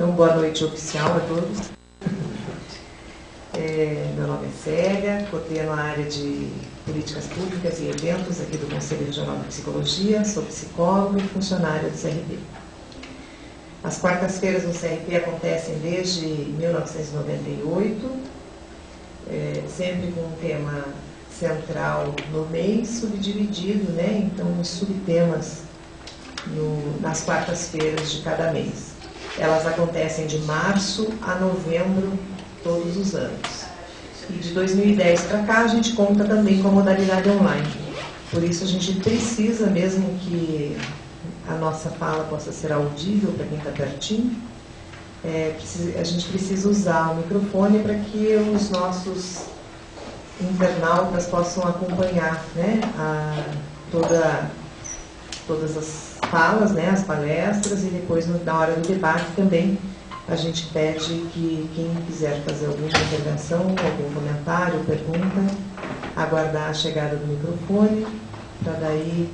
Então, boa noite oficial a todos. Meu nome é Célia, coordeno a área de Políticas Públicas e Eventos aqui do Conselho Regional de Psicologia, sou psicóloga e funcionária do CRP. As quartas-feiras no CRP acontecem desde 1998, sempre com um tema central no mês, subdividido, né? Então, os subtemas nas quartas-feiras de cada mês. Elas acontecem de março a novembro, todos os anos. E de 2010 para cá, a gente conta também com a modalidade online. Por isso, a gente precisa, mesmo que a nossa fala possa ser audível para quem está pertinho, a gente precisa usar o microfone para que os nossos internautas possam acompanhar, né, todas as falas, né, as palestras, e depois, na hora do debate também, a gente pede que quem quiser fazer alguma intervenção, algum comentário, pergunta, aguardar a chegada do microfone, para daí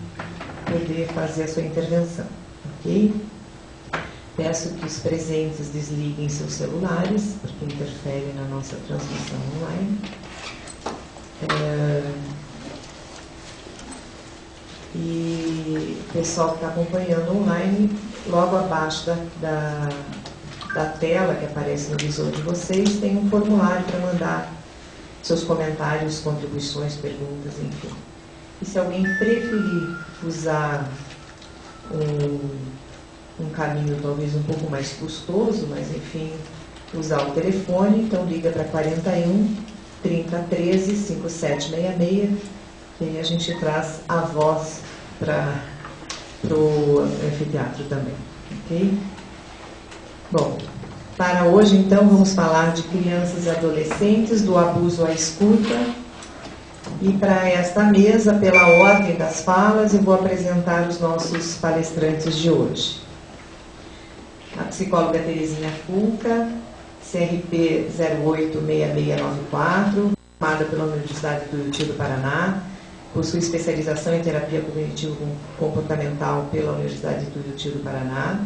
poder fazer a sua intervenção, ok? Peço que os presentes desliguem seus celulares, porque interfere na nossa transmissão online. E o pessoal que está acompanhando online, logo abaixo da tela que aparece no visor de vocês, tem um formulário para mandar seus comentários, contribuições, perguntas, enfim. E se alguém preferir usar um caminho talvez um pouco mais custoso, mas enfim, usar o telefone, então liga para 41 3013 5766, que aí a gente traz a voz para o anfiteatro também, ok? Bom, para hoje então vamos falar de crianças e adolescentes, do abuso à escuta. E para esta mesa, pela ordem das falas, eu vou apresentar os nossos palestrantes de hoje. A psicóloga Terezinha Fulca, CRP 086694, formada pela Universidade do Uti do Paraná, possui especialização em terapia cognitivo-comportamental pela Universidade do Uti do Paraná,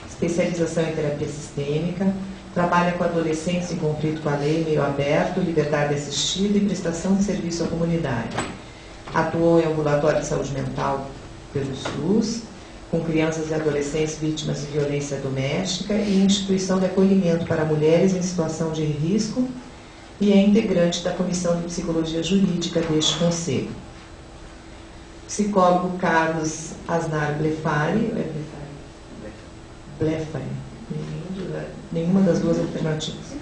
especialização em terapia sistêmica, trabalha com adolescentes em conflito com a lei, meio aberto, liberdade assistida e prestação de serviço à comunidade. Atuou em ambulatório de saúde mental pelo SUS, com crianças e adolescentes vítimas de violência doméstica e instituição de acolhimento para mulheres em situação de risco, e é integrante da Comissão de Psicologia Jurídica deste Conselho. Psicólogo Carlos Asnar Blefari, nenhuma das duas alternativas.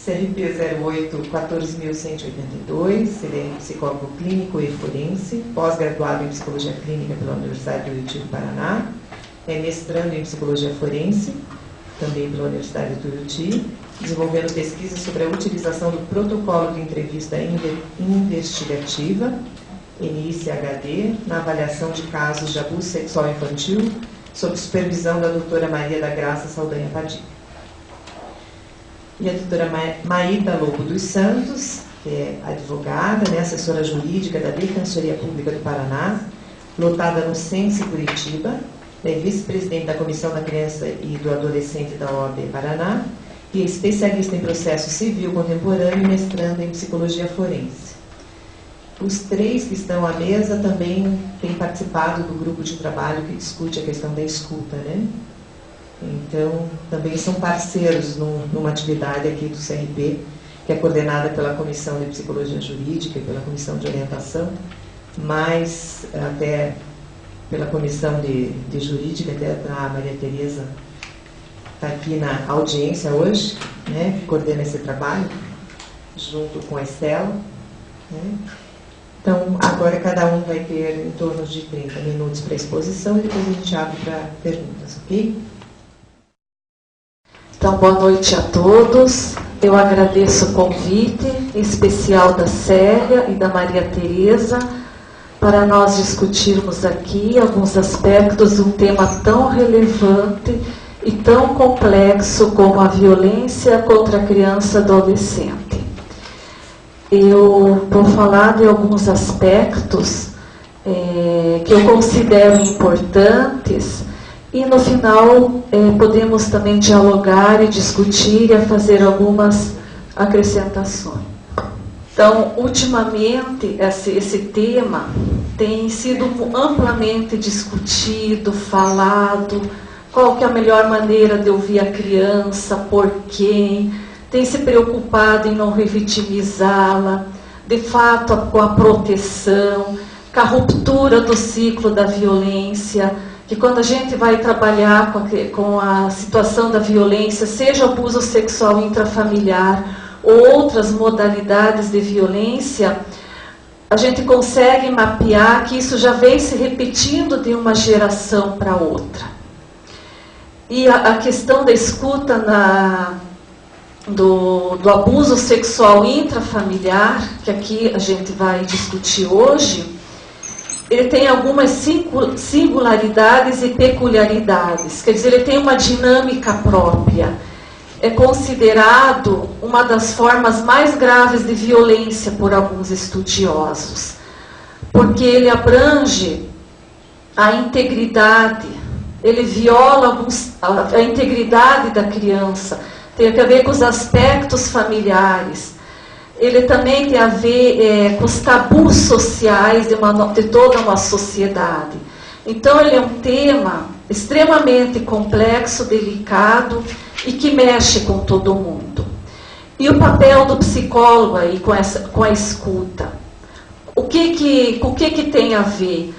CRP 08 14182, ele é psicólogo clínico e forense, pós-graduado em psicologia clínica pela Universidade do Uti do Paraná, é mestrando em psicologia forense, também pela Universidade do Uti, desenvolvendo pesquisas sobre a utilização do protocolo de entrevista investigativa, NICHD, na avaliação de casos de abuso sexual infantil, sob supervisão da doutora Maria da Graça Saldanha Padilha. E a doutora Maída Lobo dos Santos, que é advogada, né, assessora jurídica da Defensoria Pública do Paraná, lotada no Sense Curitiba, é vice-presidente da Comissão da Criança e do Adolescente da OAB Paraná, e é especialista em processo civil contemporâneo e mestrando em psicologia forense. Os três que estão à mesa também têm participado do grupo de trabalho que discute a questão da escuta, né? Então, também são parceiros numa atividade aqui do CRP, que é coordenada pela Comissão de Psicologia Jurídica e pela Comissão de Orientação, mas até pela Comissão de Jurídica, até a Maria Tereza está aqui na audiência hoje, né, que coordena esse trabalho, junto com a Estela, né? Então, agora cada um vai ter em torno de 30 minutos para a exposição e depois a gente abre para perguntas, ok? Então, boa noite a todos. Eu agradeço o convite especial da Célia e da Maria Tereza para nós discutirmos aqui alguns aspectos de um tema tão relevante e tão complexo como a violência contra a criança e adolescente. Eu vou falar de alguns aspectos que eu considero importantes E no final podemos também dialogar e discutir e fazer algumas acrescentações. Então, ultimamente, esse tema tem sido amplamente discutido, falado, qual que é a melhor maneira de ouvir a criança, por quem, tem se preocupado em não revitimizá-la, de fato com a proteção, com a ruptura do ciclo da violência, que quando a gente vai trabalhar com a situação da violência, seja abuso sexual intrafamiliar ou outras modalidades de violência, a gente consegue mapear que isso já vem se repetindo de uma geração para outra. E a questão da escuta do abuso sexual intrafamiliar, que aqui a gente vai discutir hoje, ele tem algumas singularidades e peculiaridades, quer dizer, ele tem uma dinâmica própria. É considerado uma das formas mais graves de violência por alguns estudiosos, porque ele abrange a integridade, ele viola a integridade da criança, tem a ver com os aspectos familiares, ele também tem a ver com os tabus sociais de toda uma sociedade. Então ele é um tema extremamente complexo, delicado e que mexe com todo mundo. E o papel do psicólogo aí com a escuta? O que tem a ver?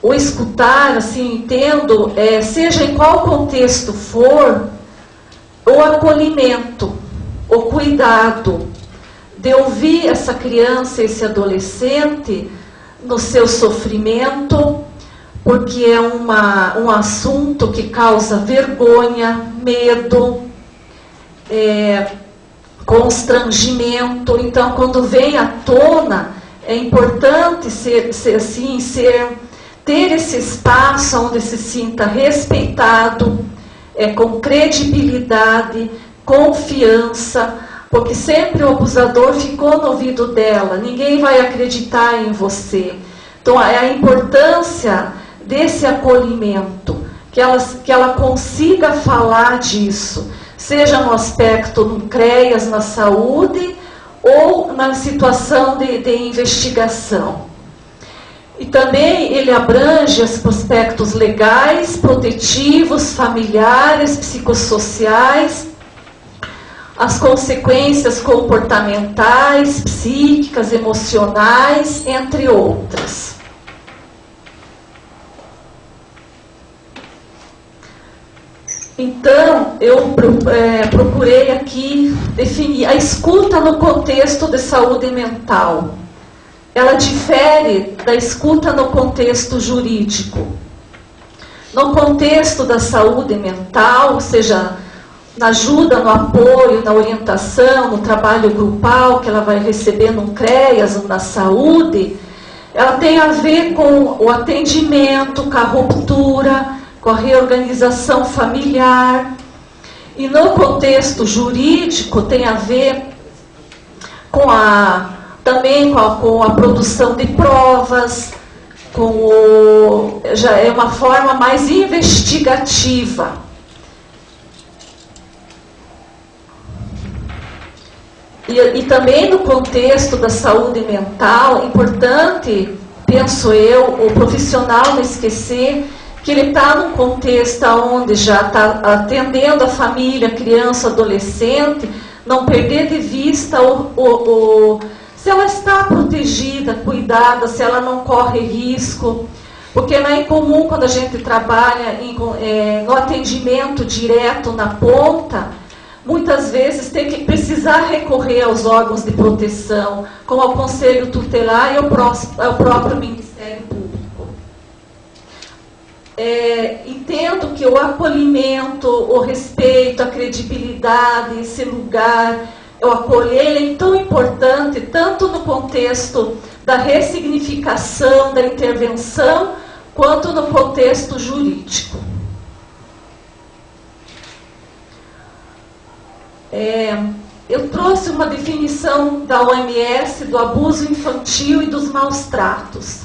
O escutar, assim, entendo, seja em qual contexto for, o acolhimento, o cuidado, de ouvir essa criança, esse adolescente, no seu sofrimento, porque é um assunto que causa vergonha, medo, constrangimento. Então, quando vem à tona, é importante ter esse espaço onde se sinta respeitado, com credibilidade, confiança, porque sempre o abusador ficou no ouvido dela, ninguém vai acreditar em você. Então, é a importância desse acolhimento, que ela consiga falar disso, seja no aspecto no CREAS, na saúde, ou na situação de investigação. E também ele abrange os aspectos legais, protetivos, familiares, psicossociais, as consequências comportamentais, psíquicas, emocionais, entre outras. Então, eu procurei aqui definir a escuta no contexto de saúde mental. Ela difere da escuta no contexto jurídico. No contexto da saúde mental, ou seja, na ajuda, no apoio, na orientação, no trabalho grupal que ela vai receber no CREAS, na saúde, ela tem a ver com o atendimento, com a ruptura, com a reorganização familiar. E no contexto jurídico tem a ver também com a produção de provas, já é uma forma mais investigativa. E também no contexto da saúde mental, é importante, penso eu, o profissional não esquecer que ele está num contexto onde já está atendendo a família, criança, adolescente, não perder de vista se ela está protegida, cuidada, se ela não corre risco, porque não é incomum quando a gente trabalha no atendimento direto na ponta, muitas vezes tem que precisar recorrer aos órgãos de proteção, como ao Conselho Tutelar e ao próprio Ministério Público. Entendo que o acolhimento, o respeito, a credibilidade, esse lugar, o acolher, ele é tão importante, tanto no contexto da ressignificação, da intervenção, quanto no contexto jurídico. Eu trouxe uma definição da OMS do abuso infantil e dos maus tratos.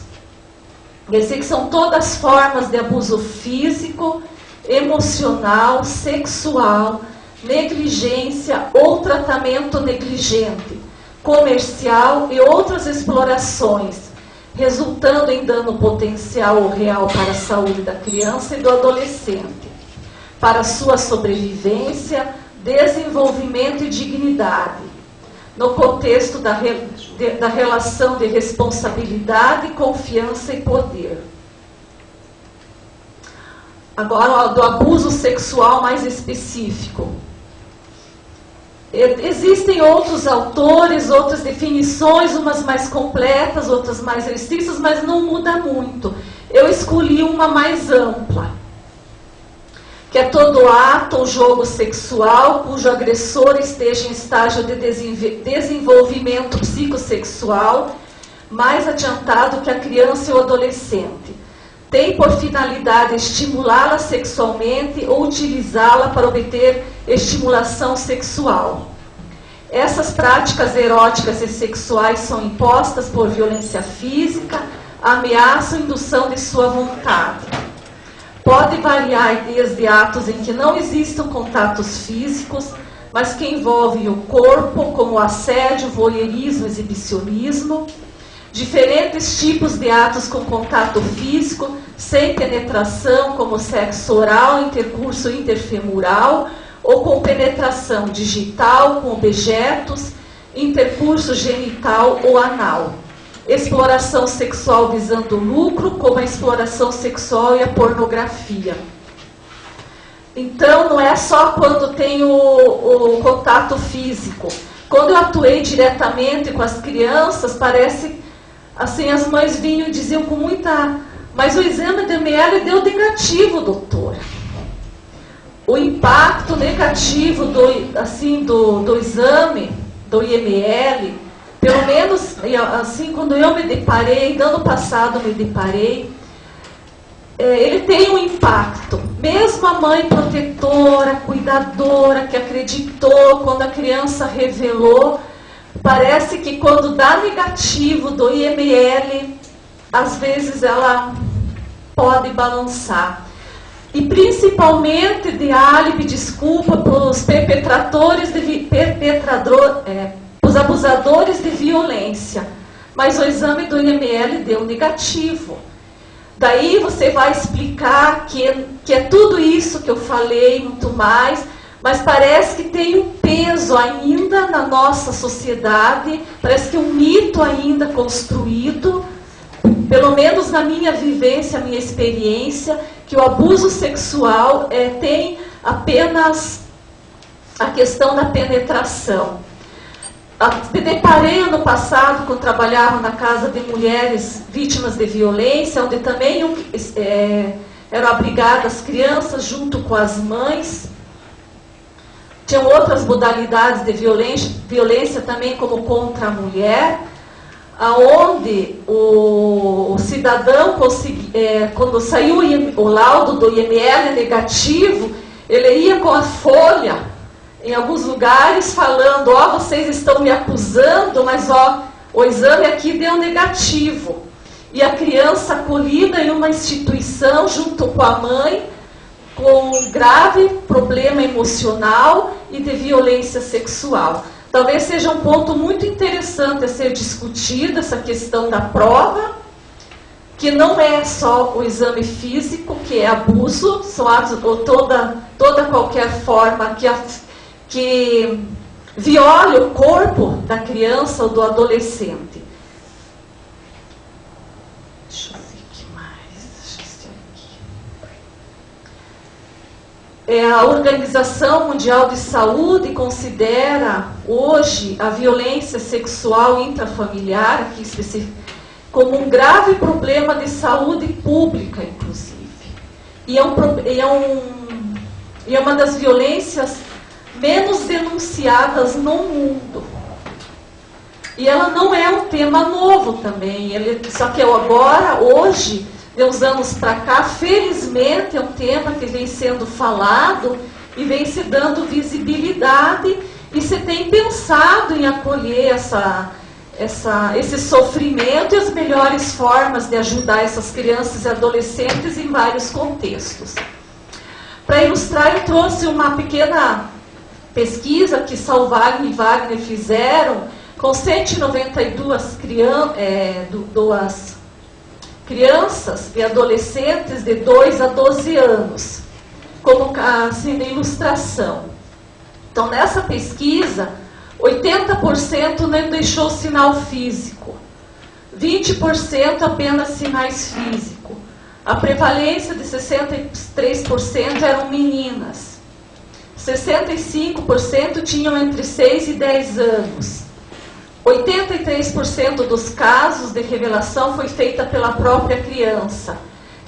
Quer dizer que são todas formas de abuso físico, emocional, sexual, negligência ou tratamento negligente, comercial e outras explorações, resultando em dano potencial ou real para a saúde da criança e do adolescente, para sua sobrevivência, desenvolvimento e dignidade, no contexto da relação de responsabilidade, confiança e poder. Agora, do abuso sexual mais específico. Existem outros autores, outras definições, umas mais completas, outras mais restritas, mas não muda muito. Eu escolhi uma mais ampla, que é todo ato ou jogo sexual cujo agressor esteja em estágio de desenvolvimento psicossexual mais adiantado que a criança e o adolescente. Tem por finalidade estimulá-la sexualmente ou utilizá-la para obter estimulação sexual. Essas práticas eróticas e sexuais são impostas por violência física, ameaça ou indução de sua vontade. Pode variar desde atos em que não existam contatos físicos, mas que envolvem o corpo, como assédio, voyeurismo, exibicionismo, diferentes tipos de atos com contato físico, sem penetração, como sexo oral, intercurso interfemoral, ou com penetração digital, com objetos, intercurso genital ou anal. Exploração sexual visando lucro, como a exploração sexual e a pornografia. Então, não é só quando tem o contato físico. Quando eu atuei diretamente com as crianças, parece, assim, as mães vinham e diziam com muita... Mas o exame de IML deu negativo, doutora. O impacto negativo do exame, do IML... Pelo menos, assim, quando eu me deparei, no ano passado me deparei, ele tem um impacto. Mesmo a mãe protetora, cuidadora, que acreditou, quando a criança revelou, parece que quando dá negativo do IML, às vezes ela pode balançar. E principalmente de álibi, desculpa, para os perpetradores os abusadores de violência, mas o exame do IML deu negativo. Daí você vai explicar que é tudo isso que eu falei, muito mais, mas parece que tem um peso ainda na nossa sociedade, parece que um mito ainda construído, pelo menos na minha vivência, minha experiência, que o abuso sexual tem apenas a questão da penetração. Me deparei ano passado, quando trabalhava na casa de mulheres vítimas de violência, onde também eram abrigadas crianças junto com as mães. Tinham outras modalidades de violência também, como contra a mulher, aonde o cidadão, quando saiu o laudo do IML negativo, ele ia com a folha em alguns lugares falando, vocês estão me acusando, mas o exame aqui deu negativo. E a criança acolhida em uma instituição junto com a mãe, com um grave problema emocional e de violência sexual. Talvez seja um ponto muito interessante a ser discutido, essa questão da prova, que não é só o exame físico, que é abuso, são atos, ou toda qualquer forma que viole o corpo da criança ou do adolescente. Deixa eu ver o que mais. A Organização Mundial de Saúde considera hoje a violência sexual intrafamiliar, aqui específico, como um grave problema de saúde pública, inclusive. E é uma das violências menos denunciadas no mundo. E ela não é um tema novo também, só que agora, hoje, de uns anos para cá, felizmente é um tema que vem sendo falado e vem se dando visibilidade, e se tem pensado em acolher esse sofrimento e as melhores formas de ajudar essas crianças e adolescentes em vários contextos. Para ilustrar, eu trouxe uma pequena pesquisa que Salvagno e Wagner fizeram com 192 crianças e adolescentes de 2 a 12 anos, como assim de ilustração. Então, nessa pesquisa, 80% não deixou sinal físico, 20% apenas sinais físicos. A prevalência de 63% eram meninas. 65% tinham entre 6 e 10 anos. 83% dos casos de revelação foi feita pela própria criança.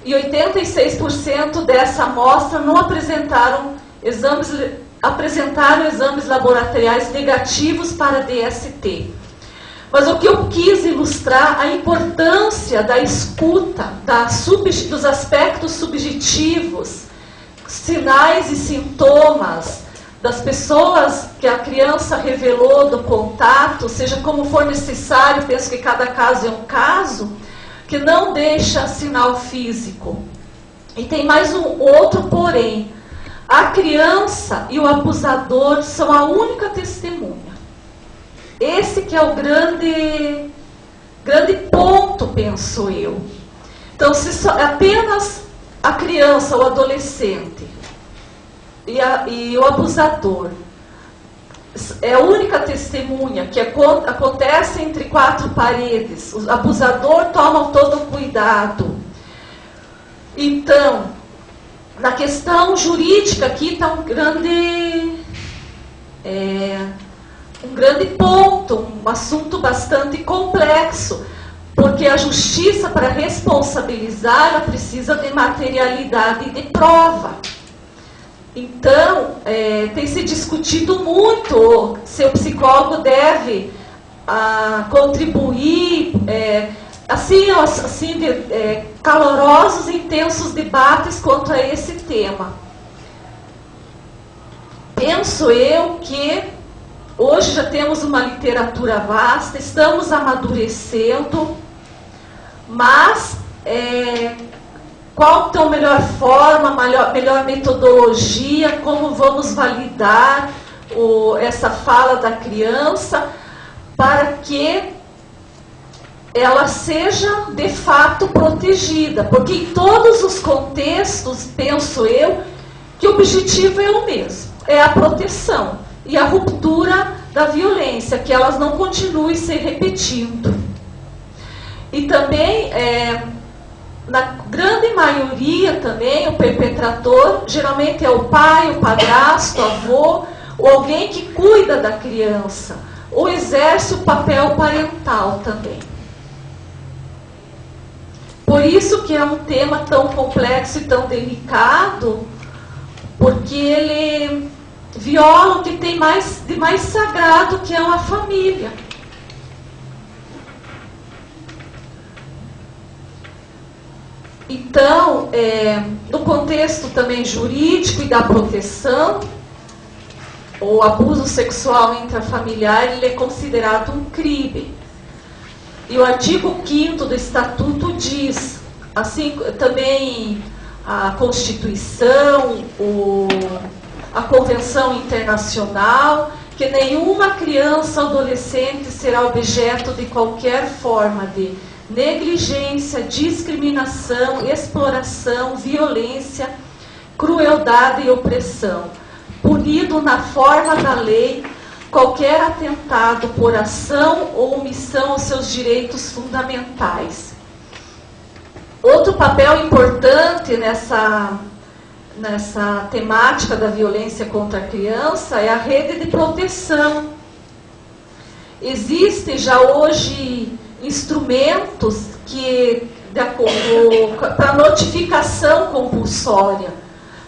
E 86% dessa amostra não apresentaram exames laboratoriais negativos para DST. Mas o que eu quis ilustrar a importância da escuta, dos aspectos subjetivos, sinais e sintomas das pessoas que a criança revelou do contato, seja como for necessário, penso que cada caso é um caso, que não deixa sinal físico. E tem mais um outro porém. A criança e o abusador são a única testemunha. Esse que é o grande ponto, penso eu. Então, se apenas a criança, o adolescente e o abusador é a única testemunha que acontece entre 4 paredes, o abusador toma todo o cuidado. Então, na questão jurídica aqui está um grande ponto, um assunto bastante complexo, porque a justiça, para responsabilizar, ela precisa de materialidade de prova. Então, tem se discutido muito se o psicólogo deve contribuir, calorosos e intensos debates quanto a esse tema. Penso eu que hoje já temos uma literatura vasta, estamos amadurecendo, mas qual é a melhor forma, melhor metodologia, como vamos validar essa fala da criança para que ela seja de fato protegida, porque em todos os contextos, penso eu, que o objetivo é o mesmo, é a proteção e a ruptura da violência, que elas não continuem se repetindo. E também, na grande maioria também, o perpetrador geralmente é o pai, o padrasto, o avô, ou alguém que cuida da criança, ou exerce o papel parental também. Por isso que é um tema tão complexo e tão delicado, porque ele viola o que tem de mais sagrado, que é a família. Então, no contexto também jurídico e da proteção, o abuso sexual intrafamiliar, ele é considerado um crime. E o artigo 5º do Estatuto diz, assim também a Constituição, a Convenção Internacional, que nenhuma criança ou adolescente será objeto de qualquer forma de negligência, discriminação, exploração, violência, crueldade e opressão, punido na forma da lei qualquer atentado por ação ou omissão aos seus direitos fundamentais. Outro papel importante nessa temática da violência contra a criança é a rede de proteção. Existem já hoje instrumentos para notificação compulsória,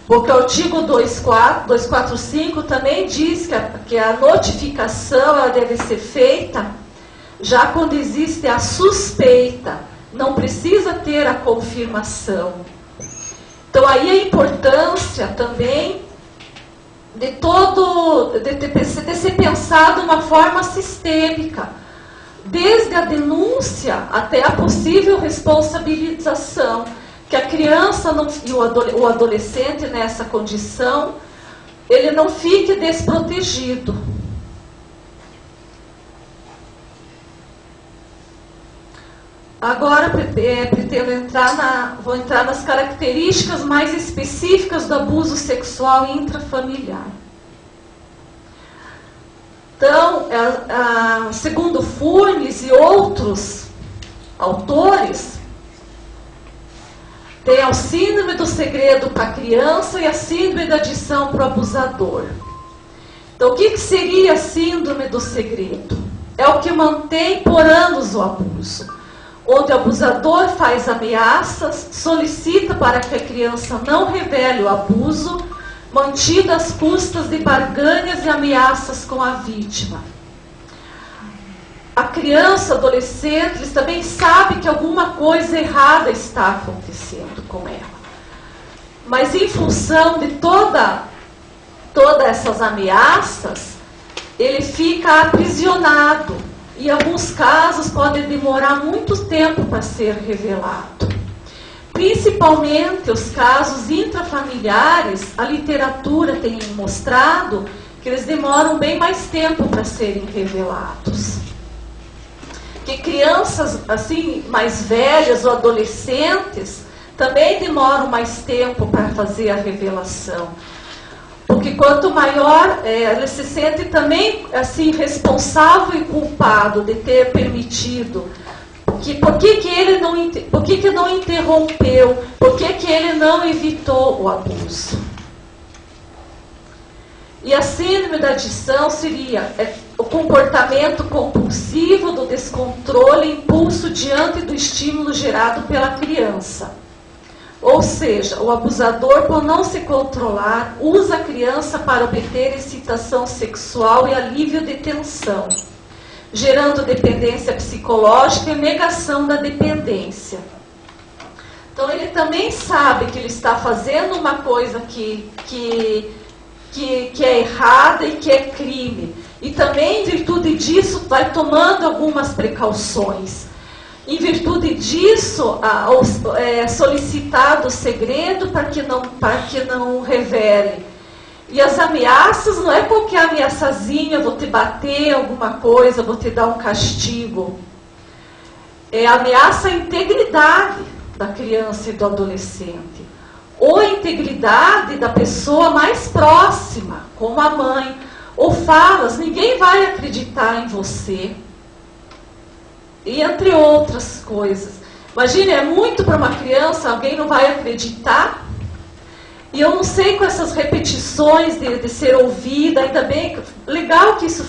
porque o artigo 245 também diz que a notificação ela deve ser feita já quando existe a suspeita, não precisa ter a confirmação. Então aí a importância também de ser pensado de uma forma sistêmica. desde a denúncia até a possível responsabilização, que a criança e o adolescente nessa condição, ele não fique desprotegido. Agora vou entrar nas características mais específicas do abuso sexual intrafamiliar. Então, segundo Furnes e outros autores, tem a síndrome do segredo para a criança e a síndrome da adição para o abusador. Então, o que seria a síndrome do segredo? É o que mantém por anos o abuso, onde o abusador faz ameaças, solicita para que a criança não revele o abuso, mantido às custas de barganhas e ameaças com a vítima. A criança, adolescente, eles também sabem que alguma coisa errada está acontecendo com ela. Mas em função de todas essas ameaças, ele fica aprisionado. E em alguns casos pode demorar muito tempo para ser revelado. Principalmente os casos intrafamiliares, a literatura tem mostrado que eles demoram bem mais tempo para serem revelados. Que crianças assim mais velhas ou adolescentes também demoram mais tempo para fazer a revelação. Porque quanto maior, ele se sente também assim responsável e culpado de ter permitido. Por que não interrompeu? Por que ele não evitou o abuso? E a síndrome da adição seria o comportamento compulsivo do descontrole e impulso diante do estímulo gerado pela criança. Ou seja, o abusador, por não se controlar, usa a criança para obter excitação sexual e alívio de tensão, gerando dependência psicológica e negação da dependência. Então ele também sabe que ele está fazendo uma coisa que é errada e que é crime. E também, em virtude disso, vai tomando algumas precauções. Em virtude disso, é solicitado o segredo para que não revele. E as ameaças não é qualquer ameaçazinha, vou te bater alguma coisa, vou te dar um castigo. É ameaça à integridade da criança e do adolescente. Ou a integridade da pessoa mais próxima, como a mãe. Ou falas, ninguém vai acreditar em você. E entre outras coisas. Imagine, é muito para uma criança, alguém não vai acreditar. E eu não sei, com essas repetições de ser ouvida, ainda bem, legal que isso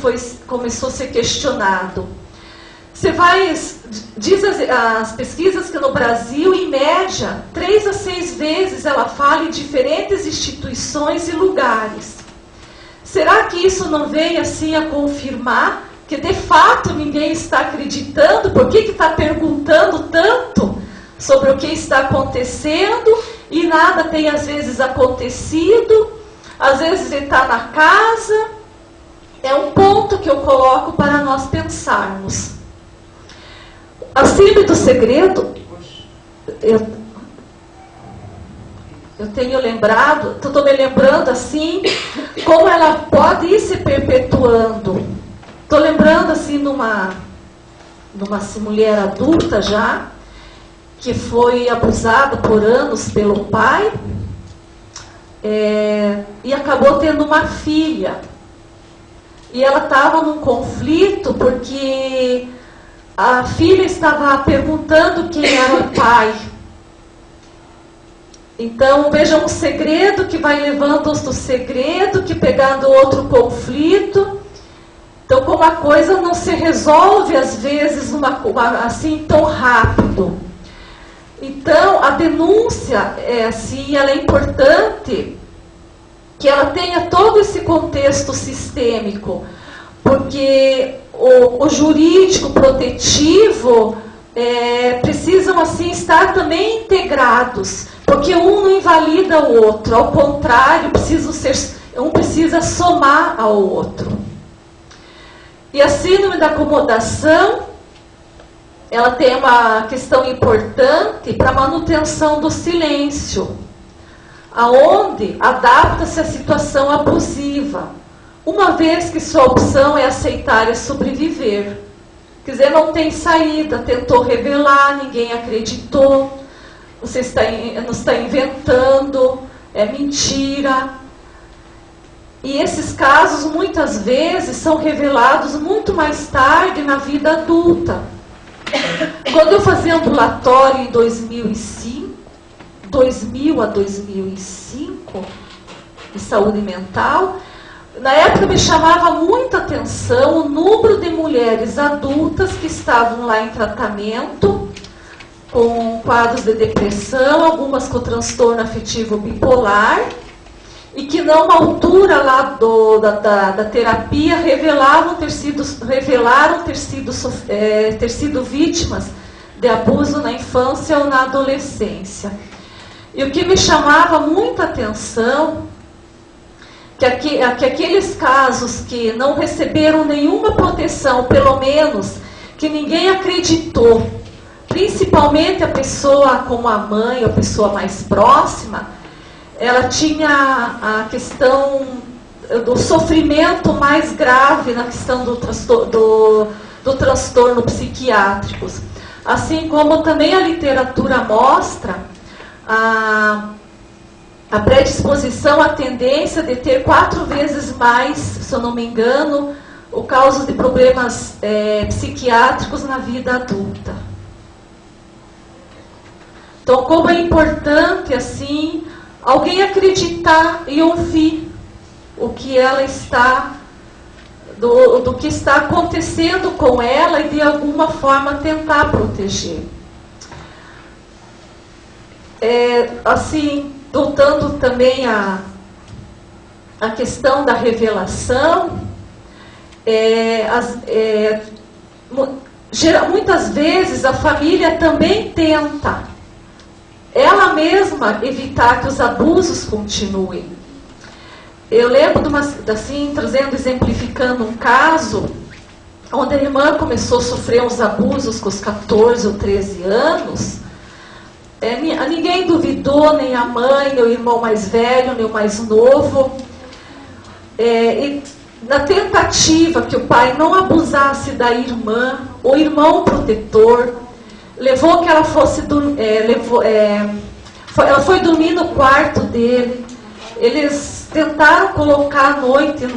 começou a ser questionado. Diz as pesquisas que no Brasil, em média, 3 a 6 vezes ela fala em diferentes instituições e lugares. Será que isso não vem assim a confirmar que de fato ninguém está acreditando? Por que está perguntando tanto sobre o que está acontecendo e nada tem às vezes acontecido? Às vezes ele está na casa. É um ponto que eu coloco para nós pensarmos. A síndrome do segredo, eu tenho lembrado, estou me lembrando assim, como ela pode ir se perpetuando. Estou lembrando assim de uma mulher adulta já, que foi abusada por anos pelo pai, e acabou tendo uma filha. E ela estava num conflito porque a filha estava perguntando quem era o pai. Então, veja, um segredo que vai levando outro segredo, que pegando outro conflito. Então, como a coisa não se resolve, às vezes, assim, tão rápido. Então, a denúncia, assim, ela é importante que ela tenha todo esse contexto sistêmico, porque o jurídico protetivo precisam, assim, estar também integrados, porque um não invalida o outro, ao contrário, um precisa somar ao outro. E a síndrome da acomodação ela tem uma questão importante para a manutenção do silêncio, aonde adapta-se à situação abusiva, uma vez que sua opção é aceitar e sobreviver. Quer dizer, não tem saída, tentou revelar, ninguém acreditou, você está inventando, é mentira. E esses casos, muitas vezes, são revelados muito mais tarde na vida adulta. Quando eu fazia ambulatório em 2000 a 2005, de saúde mental, na época me chamava muita atenção o número de mulheres adultas que estavam lá em tratamento, com quadros de depressão, algumas com transtorno afetivo bipolar, e que numa altura lá da terapia revelaram ter sido vítimas de abuso na infância ou na adolescência. E o que me chamava muita atenção que aqueles casos que não receberam nenhuma proteção, pelo menos que ninguém acreditou, principalmente a pessoa como a mãe, a pessoa mais próxima, ela tinha a questão do sofrimento mais grave na questão do transtorno psiquiátrico. Assim como também a literatura mostra a predisposição, a tendência de ter 4 vezes mais, se eu não me engano, o causa de problemas psiquiátricos na vida adulta. Então, como é importante, assim, alguém acreditar e ouvir o que ela está, do que está acontecendo com ela e de alguma forma tentar proteger. Assim, voltando também à questão da revelação, muitas vezes a família também tenta ela mesma evitar que os abusos continuem. Eu lembro exemplificando um caso, onde a irmã começou a sofrer uns abusos com os 14 ou 13 anos. Ninguém duvidou, nem a mãe, nem o irmão mais velho, nem o mais novo. E na tentativa que o pai não abusasse da irmã, o irmão protetor levou que ela fosse ela foi dormir no quarto dele. Eles tentaram colocar à noite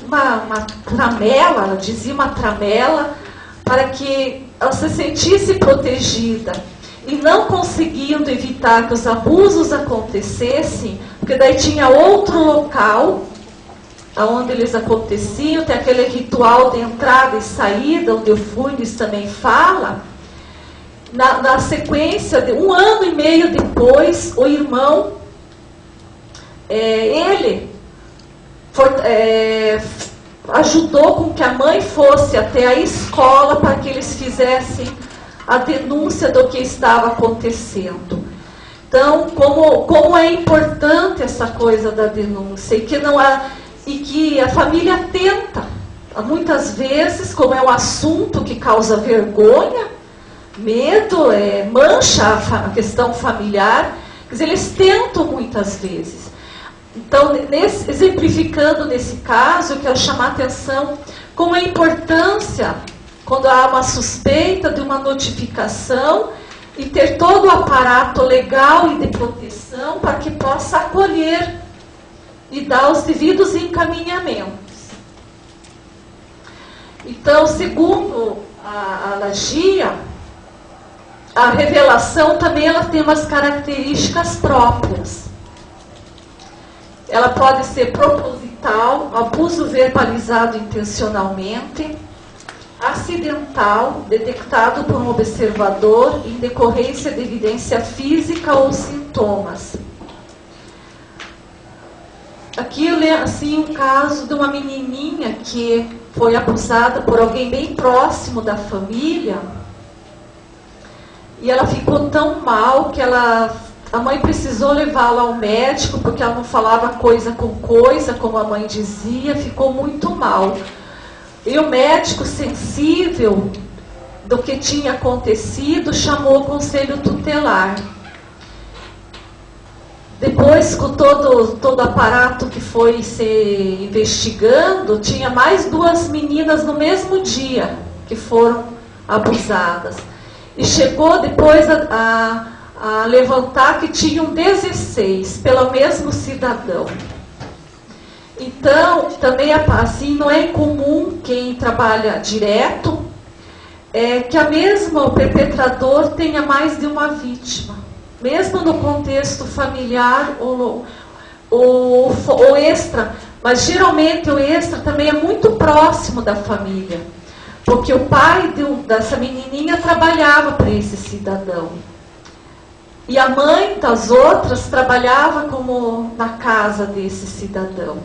uma tramela, ela dizia uma tramela, para que ela se sentisse protegida. E não conseguindo evitar que os abusos acontecessem, porque daí tinha outro local onde eles aconteciam, tem aquele ritual de entrada e saída, onde o Funes também fala. Na sequência de 1 ano e meio depois, o irmão, ele ajudou com que a mãe fosse até a escola para que eles fizessem a denúncia do que estava acontecendo. Então, como é importante essa coisa da denúncia e que a família tenta, muitas vezes, como é um assunto que causa vergonha, medo, mancha a questão familiar, quer dizer, eles tentam muitas vezes. Então, exemplificando nesse caso, eu quero chamar a atenção como a importância, quando há uma suspeita de uma notificação, e ter todo o aparato legal e de proteção para que possa acolher e dar os devidos encaminhamentos. Então, segundo a Lagia, a revelação também ela tem umas características próprias. Ela pode ser proposital, abuso verbalizado intencionalmente, acidental, detectado por um observador em decorrência de evidência física ou sintomas. Aqui eu leio assim um caso de uma menininha que foi abusada por alguém bem próximo da família, e ela ficou tão mal que a mãe precisou levá-la ao médico, porque ela não falava coisa com coisa, como a mãe dizia, ficou muito mal. E o médico sensível do que tinha acontecido, chamou o conselho tutelar. Depois, com todo o aparato que foi se investigando, tinha mais 2 meninas no mesmo dia que foram abusadas. E chegou depois a levantar que tinham 16, pelo mesmo cidadão. Então, também assim, não é incomum quem trabalha direto, que o perpetrador tenha mais de uma vítima. Mesmo no contexto familiar ou extra, mas geralmente o extra também é muito próximo da família, porque o pai dessa menininha trabalhava para esse cidadão e a mãe das outras trabalhava como na casa desse cidadão.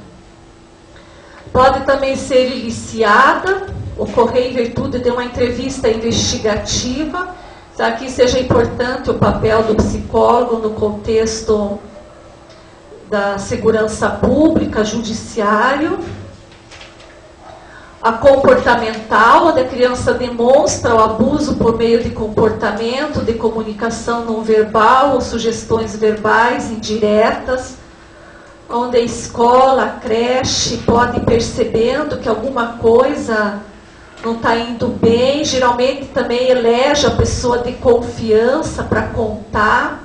Pode também ser iliciada, ocorrer em virtude de uma entrevista investigativa. Aqui seja importante o papel do psicólogo no contexto da segurança pública, judiciário. A comportamental, onde a criança demonstra o abuso por meio de comportamento, de comunicação não verbal ou sugestões verbais indiretas, onde a escola, a creche pode ir percebendo que alguma coisa não está indo bem, geralmente também elege a pessoa de confiança para contar.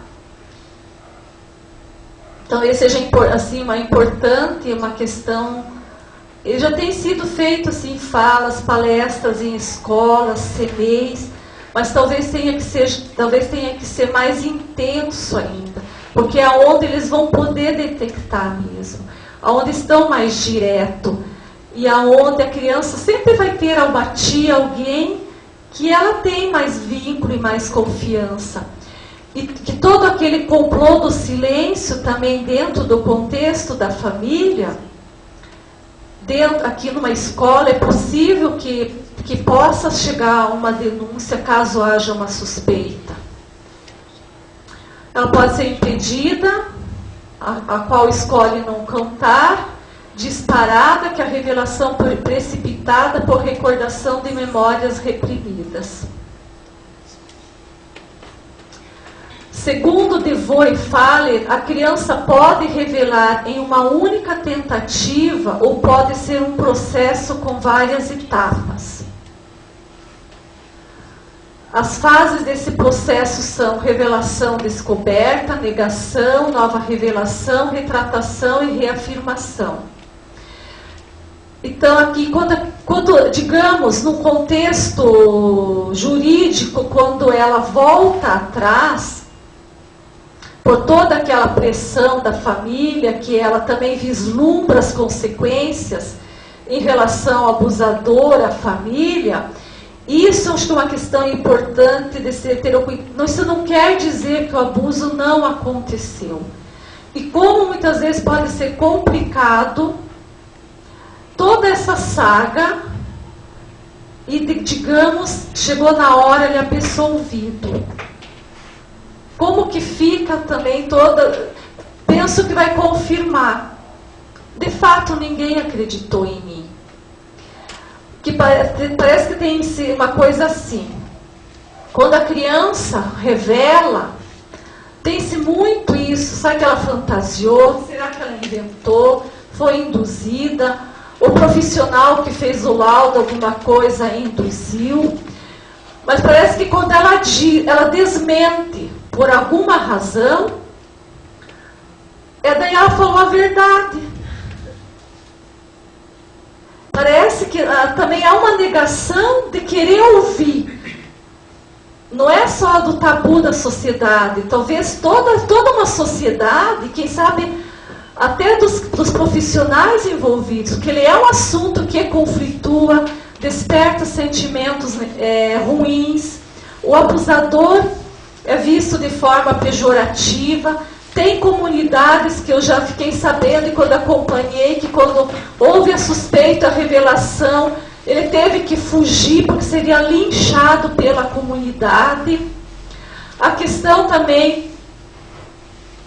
Então, esse seja assim, uma importante, uma questão. Ele já tem sido feito assim, falas, palestras em escolas, CNEs, mas talvez tenha que ser mais intenso ainda, porque é onde eles vão poder detectar mesmo, aonde estão mais direto. E aonde a criança sempre vai ter uma tia, alguém que ela tem mais vínculo e mais confiança. E que todo aquele complô do silêncio também dentro do contexto da família, aqui numa escola, é possível que possa chegar a uma denúncia caso haja uma suspeita. Ela pode ser impedida, a qual escolhe não contar, disparada, que é a revelação precipitada por recordação de memórias reprimidas. Segundo Devoe e Faller, a criança pode revelar em uma única tentativa ou pode ser um processo com várias etapas. As fases desse processo são revelação, descoberta, negação, nova revelação, retratação e reafirmação. Então, aqui, quando, digamos, no contexto jurídico, quando ela volta atrás, por toda aquela pressão da família, que ela também vislumbra as consequências em relação ao abusador, à família, isso acho que é uma questão importante de se ter. Isso não quer dizer que o abuso não aconteceu. E como muitas vezes pode ser complicado toda essa saga e, digamos, chegou na hora de absolvido. Como que fica também toda... Penso que vai confirmar. De fato, ninguém acreditou em mim. Que parece que tem uma coisa assim. Quando a criança revela, tem-se muito isso. Sabe que ela fantasiou? Será que ela inventou? Foi induzida? O profissional que fez o laudo, alguma coisa induziu. Mas parece que quando ela desmente por alguma razão, daí ela falou a verdade. Parece que também há uma negação de querer ouvir. Não é só do tabu da sociedade. Talvez toda uma sociedade, quem sabe até dos profissionais envolvidos, porque ele é um assunto que conflitua, desperta sentimentos ruins. O abusador é visto de forma pejorativa. Tem comunidades que eu já fiquei sabendo e quando acompanhei, que quando houve a suspeita, a revelação, ele teve que fugir porque seria linchado pela comunidade. A questão também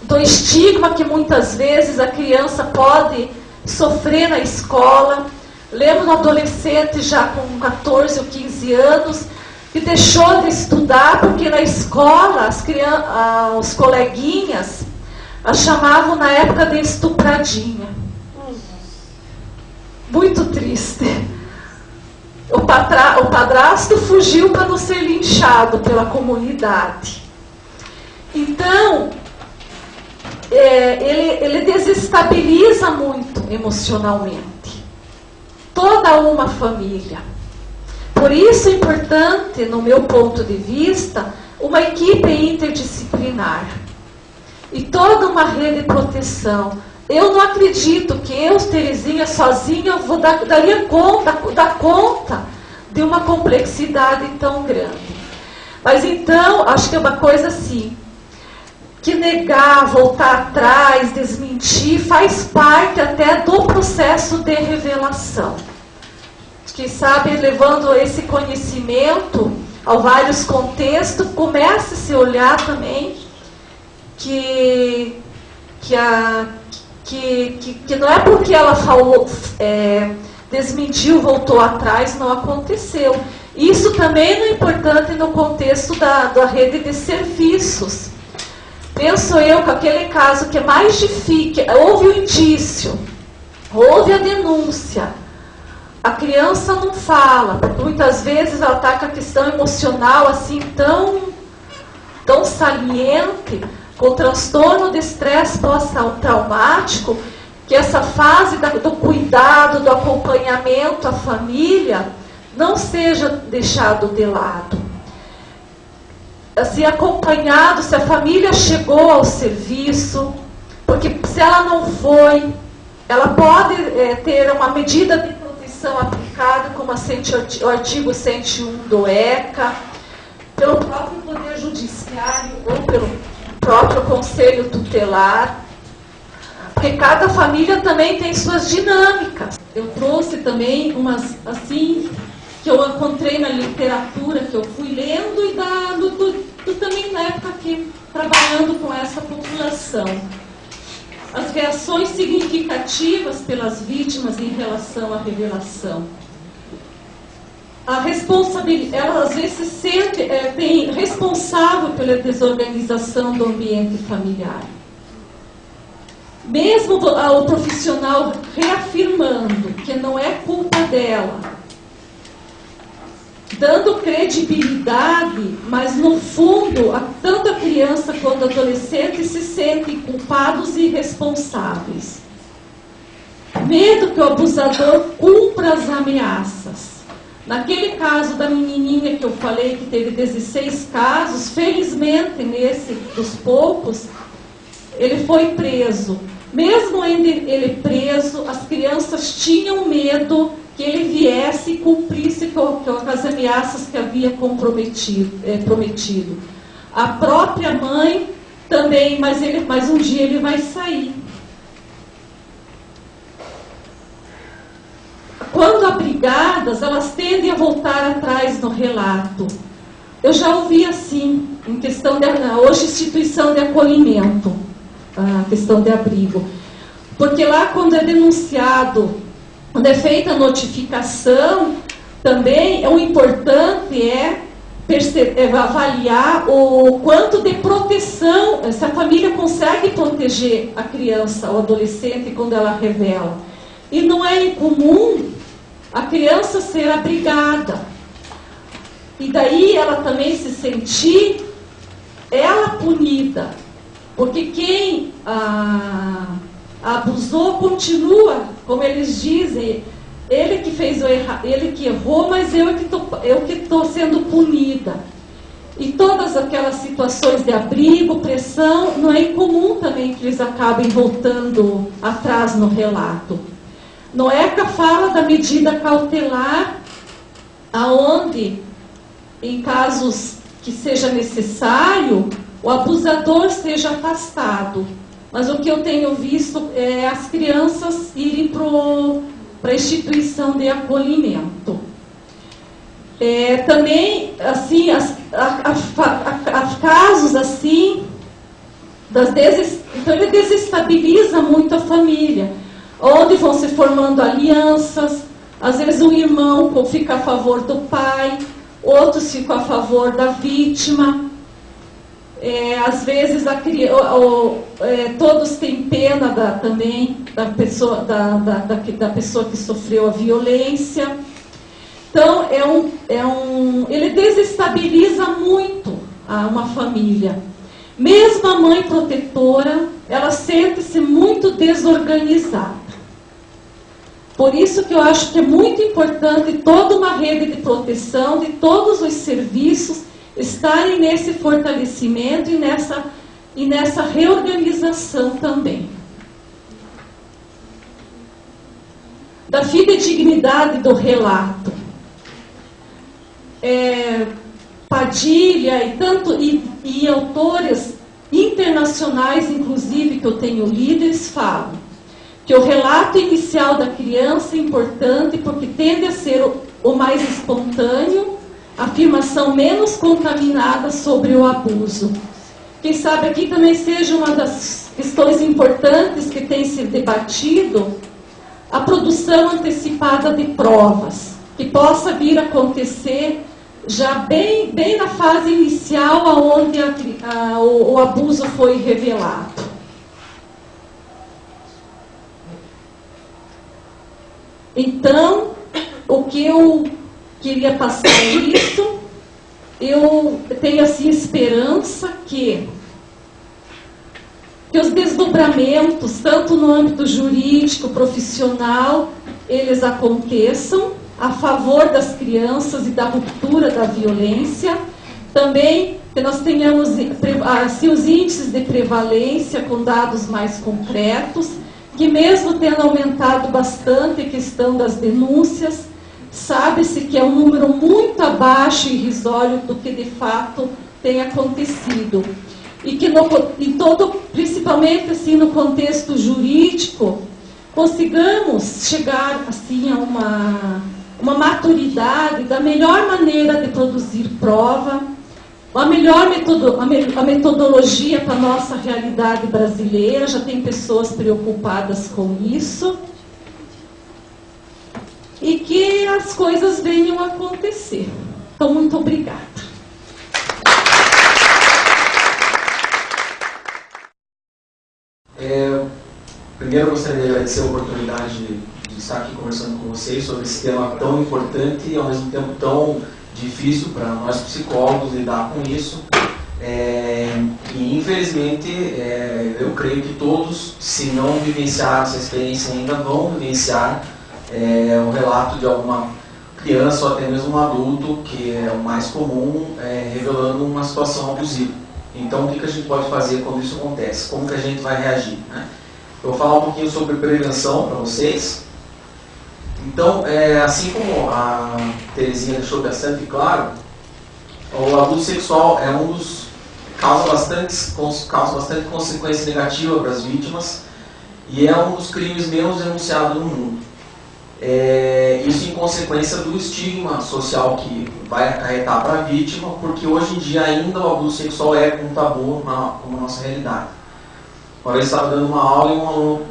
do estigma que muitas vezes a criança pode sofrer na escola. Lembro no adolescente já com 14 ou 15 anos, que deixou de estudar porque na escola os coleguinhas a chamavam na época de estupradinha. Muito triste. O padrasto fugiu para não ser linchado pela comunidade. Então, ele desestabiliza muito emocionalmente toda uma família. Por isso é importante, no meu ponto de vista, uma equipe interdisciplinar e toda uma rede de proteção. Eu não acredito que eu, Terezinha, sozinha, daria conta de uma complexidade tão grande. Mas então, acho que é uma coisa assim, que negar, voltar atrás, desmentir, faz parte até do processo de revelação. Que sabe, levando esse conhecimento a vários contextos, começa a se olhar também que não é porque ela falou, desmentiu, voltou atrás, não aconteceu. Isso também é importante no contexto da rede de serviços. Penso eu que aquele caso que é mais difícil, houve o indício, houve a denúncia, a criança não fala, porque muitas vezes ela está com a questão emocional assim tão saliente, com o transtorno de estresse pós-traumático, que essa fase do cuidado, do acompanhamento à família, não seja deixado de lado. Assim, acompanhado, se a família chegou ao serviço, porque se ela não foi, ela pode ter uma medida de proteção aplicada, como o artigo 101 do ECA, pelo próprio Poder Judiciário ou pelo próprio Conselho Tutelar, porque cada família também tem suas dinâmicas. Eu trouxe também umas, assim, que eu encontrei na literatura, que eu fui lendo, e também na época aqui, trabalhando com essa população. As reações significativas pelas vítimas em relação à revelação. A responsabilidade, ela às vezes se sente responsável pela desorganização do ambiente familiar. Mesmo o profissional reafirmando que não é culpa dela, dando credibilidade, mas no fundo, tanto a criança quanto o adolescente se sentem culpados e responsáveis. Medo que o abusador cumpra as ameaças. Naquele caso da menininha que eu falei, que teve 16 casos, felizmente, nesse dos poucos, ele foi preso. Mesmo ele preso, as crianças tinham medo que ele viesse e cumprisse com as ameaças que havia prometido. A própria mãe também, mas um dia ele vai sair. Quando abrigadas, elas tendem a voltar atrás no relato. Eu já ouvi assim, em questão hoje instituição de acolhimento, a questão de abrigo. Porque lá quando é denunciado, quando é feita a notificação, também o importante é avaliar o quanto de proteção, se a família consegue proteger a criança ou adolescente quando ela revela. E não é incomum a criança ser abrigada. E daí ela também se sentir, ela punida. Porque quem abusou continua, como eles dizem, ele que fez ele que errou, mas eu que estou sendo punida. E todas aquelas situações de abrigo, pressão, não é incomum também que eles acabem voltando atrás no relato. Noeca fala da medida cautelar, aonde, em casos que seja necessário, o abusador seja afastado. Mas o que eu tenho visto é as crianças irem para a instituição de acolhimento. Também, assim, casos assim, então ele desestabiliza muito a família, onde vão se formando alianças, às vezes o irmão fica a favor do pai, outros ficam a favor da vítima. Às vezes todos têm pena também da pessoa que sofreu a violência. Então, ele desestabiliza muito uma família. Mesmo a mãe protetora, ela sente-se muito desorganizada. Por isso que eu acho que é muito importante toda uma rede de proteção de todos os serviços estarem nesse fortalecimento e nessa reorganização também. Da fidedignidade do relato. Padilha e autores internacionais, inclusive, que eu tenho lido, eles falam que o relato inicial da criança é importante porque tende a ser o mais espontâneo, a afirmação menos contaminada sobre o abuso. Quem sabe aqui também seja uma das questões importantes que tem se debatido, a produção antecipada de provas, que possa vir a acontecer já bem na fase inicial, onde o abuso foi revelado. Então, o que eu queria passar é isso. Eu tenho assim esperança que os desdobramentos, tanto no âmbito jurídico, profissional, eles aconteçam a favor das crianças e da ruptura da violência. Também que nós tenhamos assim, os índices de prevalência com dados mais concretos, que mesmo tendo aumentado bastante a questão das denúncias, sabe-se que é um número muito abaixo e irrisório do que de fato tem acontecido. E que principalmente assim, no contexto jurídico, consigamos chegar assim, a uma maturidade da melhor maneira de produzir prova, a metodologia para a nossa realidade brasileira. Já tem pessoas preocupadas com isso. E que as coisas venham a acontecer. Então, muito obrigada. Primeiro, eu gostaria de agradecer a oportunidade de estar aqui conversando com vocês sobre esse tema tão importante e, ao mesmo tempo, tão difícil para nós psicólogos lidar com isso. E, infelizmente, eu creio que todos, se não vivenciaram essa experiência ainda, vão vivenciar um relato de alguma criança ou até mesmo um adulto, que é o mais comum, revelando uma situação abusiva. Então, o que a gente pode fazer quando isso acontece? Como que a gente vai reagir, né? Eu vou falar um pouquinho sobre prevenção para vocês. Então, assim como a Terezinha deixou bastante claro, o abuso sexual é um dos causa bastante consequência negativa para as vítimas e é um dos crimes menos denunciados no mundo. Isso em consequência do estigma social que vai acarretar para a vítima, porque hoje em dia ainda o abuso sexual é um tabu na nossa realidade. Uma vez estava dando uma aula e um aluno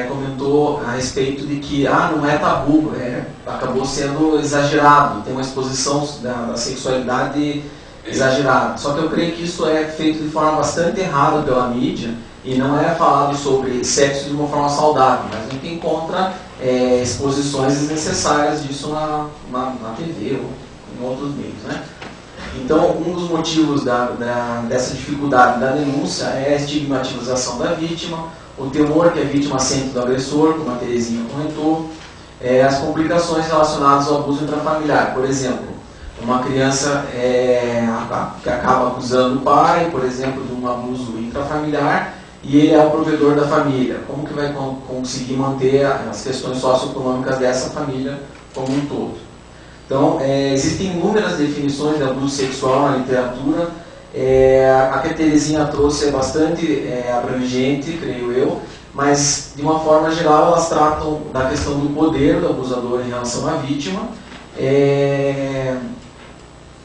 comentou a respeito de que não é tabu, acabou sendo exagerado, tem uma exposição da sexualidade exagerada. Só que eu creio que isso é feito de forma bastante errada pela mídia e não é falado sobre sexo de uma forma saudável, mas a gente encontra exposições desnecessárias disso na TV ou em outros meios, né? Então, um dos motivos dessa dificuldade da denúncia é a estigmatização da vítima, o temor que a vítima sente do agressor, como a Terezinha comentou, as complicações relacionadas ao abuso intrafamiliar. Por exemplo, uma criança que acaba acusando o pai, por exemplo, de um abuso intrafamiliar, e ele é o provedor da família. Como que vai conseguir manter as questões socioeconômicas dessa família como um todo? Então, existem inúmeras definições de abuso sexual na literatura. A que a Terezinha trouxe é bastante abrangente, creio eu, mas, de uma forma geral, elas tratam da questão do poder do abusador em relação à vítima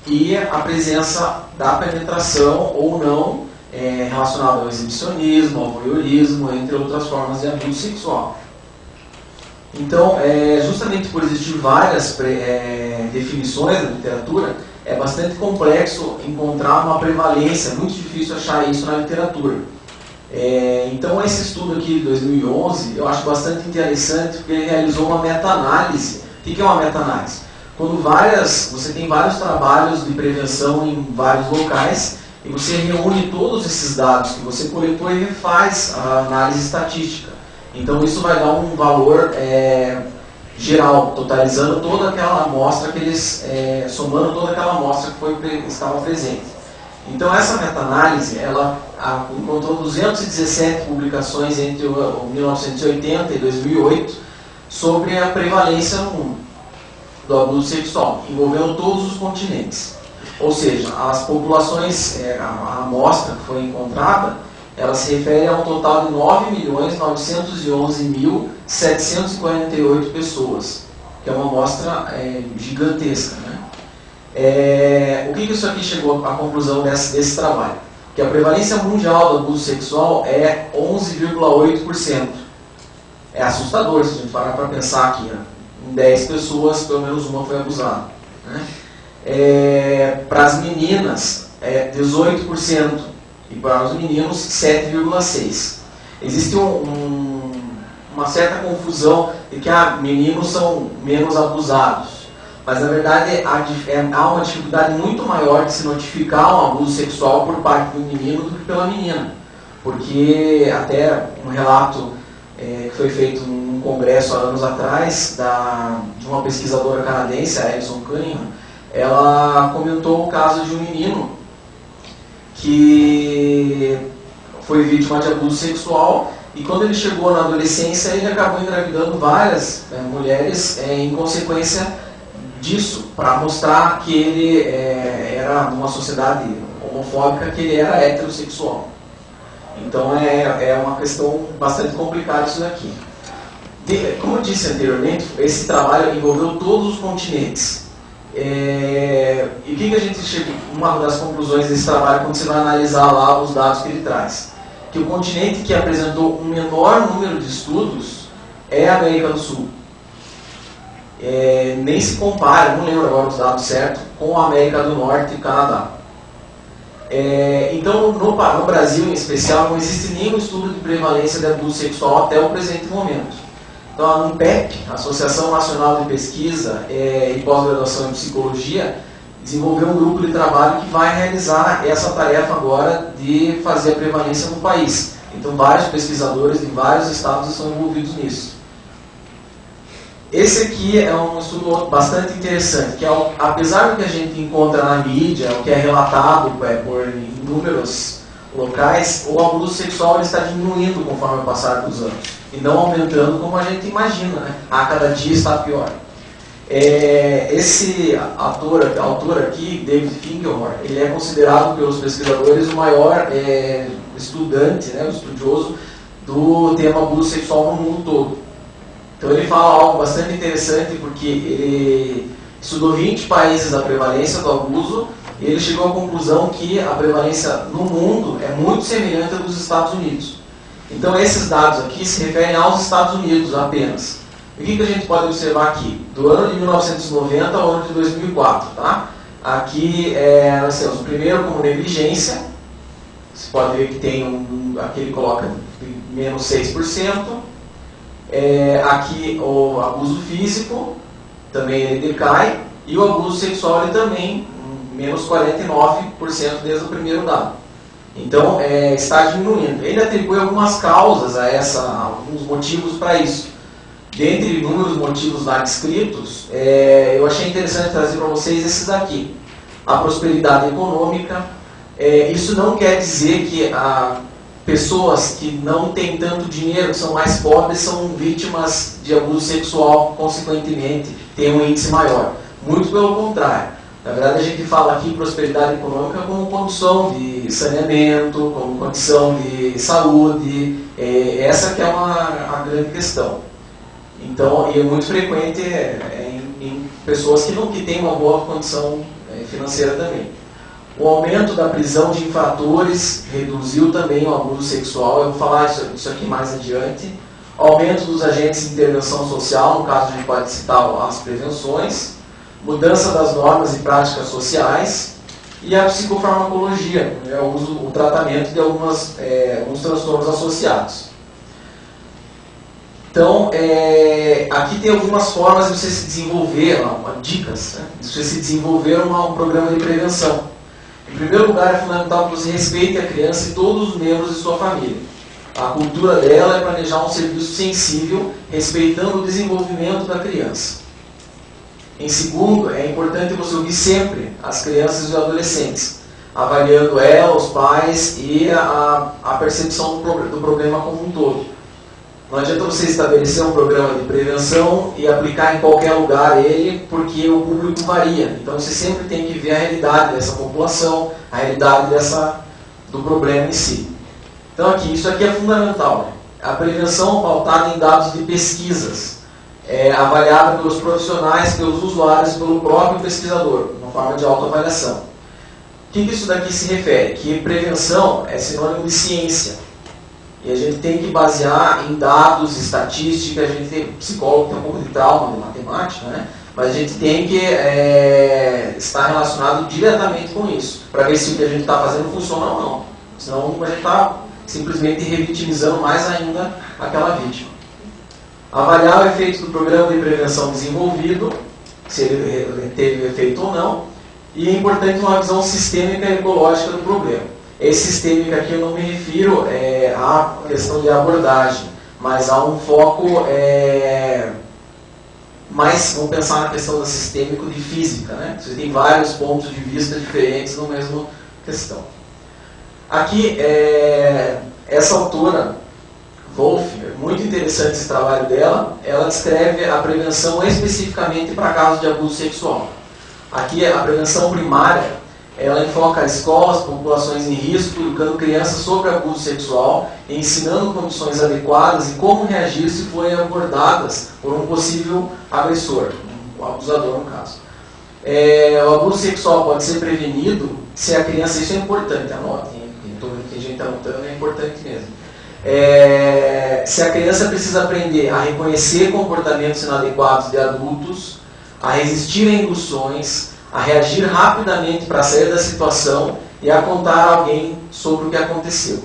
e a presença da penetração ou não relacionada ao exibicionismo, ao voyeurismo, entre outras formas de abuso sexual. Então, justamente por existir várias definições na literatura, é bastante complexo encontrar uma prevalência, é muito difícil achar isso na literatura. Então esse estudo aqui de 2011 eu acho bastante interessante porque ele realizou uma meta-análise. O que é uma meta-análise? Quando você tem vários trabalhos de prevenção em vários locais e você reúne todos esses dados que você coletou e refaz a análise estatística. Então isso vai dar um valor geral, totalizando toda aquela amostra que eles, somando toda aquela amostra que estava presente. Então essa meta-análise, ela encontrou 217 publicações entre 1980 e 2008 sobre a prevalência no mundo do abuso sexual, envolvendo todos os continentes. Ou seja, as populações, a amostra que foi encontrada, ela se refere a um total de 9.911.748 pessoas, que é uma amostra gigantesca, né? O que isso aqui chegou à conclusão desse trabalho? Que a prevalência mundial do abuso sexual é 11,8%. É assustador se a gente parar para pensar aqui, né? Em 10 pessoas, pelo menos uma foi abusada, né? Para as meninas, 18%, e para os meninos, 7,6%. Existe uma certa confusão de que meninos são menos abusados, mas na verdade há uma dificuldade muito maior de se notificar um abuso sexual por parte do menino do que pela menina, porque até um relato que foi feito num congresso há anos atrás de uma pesquisadora canadense, a Alison Cunningham, ela comentou o caso de um menino que foi vítima de abuso sexual e quando ele chegou na adolescência ele acabou engravidando várias mulheres em consequência disso, para mostrar que ele era numa sociedade homofóbica, que ele era heterossexual. Então é uma questão bastante complicada isso daqui. Como eu disse anteriormente, esse trabalho envolveu todos os continentes. E o que a gente chegou? Uma das conclusões desse trabalho, quando você vai analisar lá os dados que ele traz, que o continente que apresentou um menor número de estudos é a América do Sul. Nem se compara, não lembro agora os dados certos, com a América do Norte e Canadá. Então, no Brasil em especial, não existe nenhum estudo de prevalência de abuso sexual até o presente momento. Então, a ANPEP, Associação Nacional de Pesquisa e Pós-Graduação em Psicologia, desenvolveu um grupo de trabalho que vai realizar essa tarefa agora de fazer a prevalência no país. Então, vários pesquisadores de vários estados estão envolvidos nisso. Esse aqui é um estudo bastante interessante, que apesar do que a gente encontra na mídia, o que é relatado por inúmeros locais, o abuso sexual ele está diminuindo conforme o passar dos anos, e não aumentando como a gente imagina, né? A cada dia está pior. Esse autor aqui, David Finkelhor, ele é considerado pelos pesquisadores o maior estudante, né, o estudioso do tema abuso sexual no mundo todo. Então ele fala algo bastante interessante, porque ele estudou 20 países da prevalência do abuso e ele chegou à conclusão que a prevalência no mundo é muito semelhante à dos Estados Unidos. Então esses dados aqui se referem aos Estados Unidos apenas. E o que a gente pode observar aqui? Do ano de 1990 ao ano de 2004. Tá? Aqui nós temos o primeiro como negligência. Você pode ver que tem aqui ele coloca menos 6%. Aqui o abuso físico, também ele decai. E o abuso sexual ele também, menos 49% desde o primeiro dado. Então está diminuindo. Ele atribui algumas causas alguns motivos para isso. Dentre inúmeros motivos lá descritos, eu achei interessante trazer para vocês esses daqui. A prosperidade econômica. Isso não quer dizer que pessoas que não têm tanto dinheiro, que são mais pobres, são vítimas de abuso sexual, consequentemente, têm um índice maior. Muito pelo contrário. Na verdade, a gente fala aqui prosperidade econômica como condição de saneamento, como condição de saúde. Essa que é a grande questão. Então, e é muito frequente em pessoas que têm uma boa condição financeira também. O aumento da prisão de infratores reduziu também o abuso sexual. Eu vou falar isso aqui mais adiante. O aumento dos agentes de intervenção social, no caso a gente pode citar as prevenções. mudança das normas e práticas sociais, e a psicofarmacologia, o tratamento de alguns transtornos associados. Então, aqui tem algumas formas de você se desenvolver, dicas, né, de você se desenvolver um programa de prevenção. Em primeiro lugar, é fundamental que você respeite a criança e todos os membros de sua família. A cultura dela é planejar um serviço sensível, respeitando o desenvolvimento da criança. Em segundo, é importante você ouvir sempre as crianças e os adolescentes, avaliando ela, os pais e a percepção do problema como um todo. Não adianta você estabelecer um programa de prevenção e aplicar em qualquer lugar ele, porque o público varia. Então você sempre tem que ver a realidade dessa população, a realidade do problema em si. Então isso aqui é fundamental. Né? A prevenção pautada em dados de pesquisas, avaliada pelos profissionais, pelos usuários e pelo próprio pesquisador, uma forma de autoavaliação. O que isso daqui se refere? Que prevenção é sinônimo de ciência. E a gente tem que basear em dados, estatística, a gente tem psicólogo, tem um pouco de trauma, de matemática, né? Mas a gente tem que estar relacionado diretamente com isso, para ver se o que a gente está fazendo funciona ou não. Senão a gente está simplesmente revitimizando mais ainda aquela vítima. Avaliar o efeito do programa de prevenção desenvolvido, se ele teve efeito ou não, e é importante uma visão sistêmica e ecológica do problema. Esse sistêmico aqui eu não me refiro à questão de abordagem, mas a um foco mais, vamos pensar na questão do sistêmico de física, né? Você tem vários pontos de vista diferentes na mesma questão. Aqui, essa autora, Wolff, é muito interessante esse trabalho dela, ela descreve a prevenção especificamente para casos de abuso sexual. Aqui, a prevenção primária, ela enfoca escolas, populações em risco, educando crianças sobre abuso sexual, ensinando condições adequadas e como reagir se forem abordadas por um possível agressor, um abusador no caso. O abuso sexual pode ser prevenido se a criança, isso é importante, anotem, tem gente anotando, é importante mesmo. Se a criança precisa aprender a reconhecer comportamentos inadequados de adultos, a resistir a induções, a reagir rapidamente para sair da situação e a contar a alguém sobre o que aconteceu.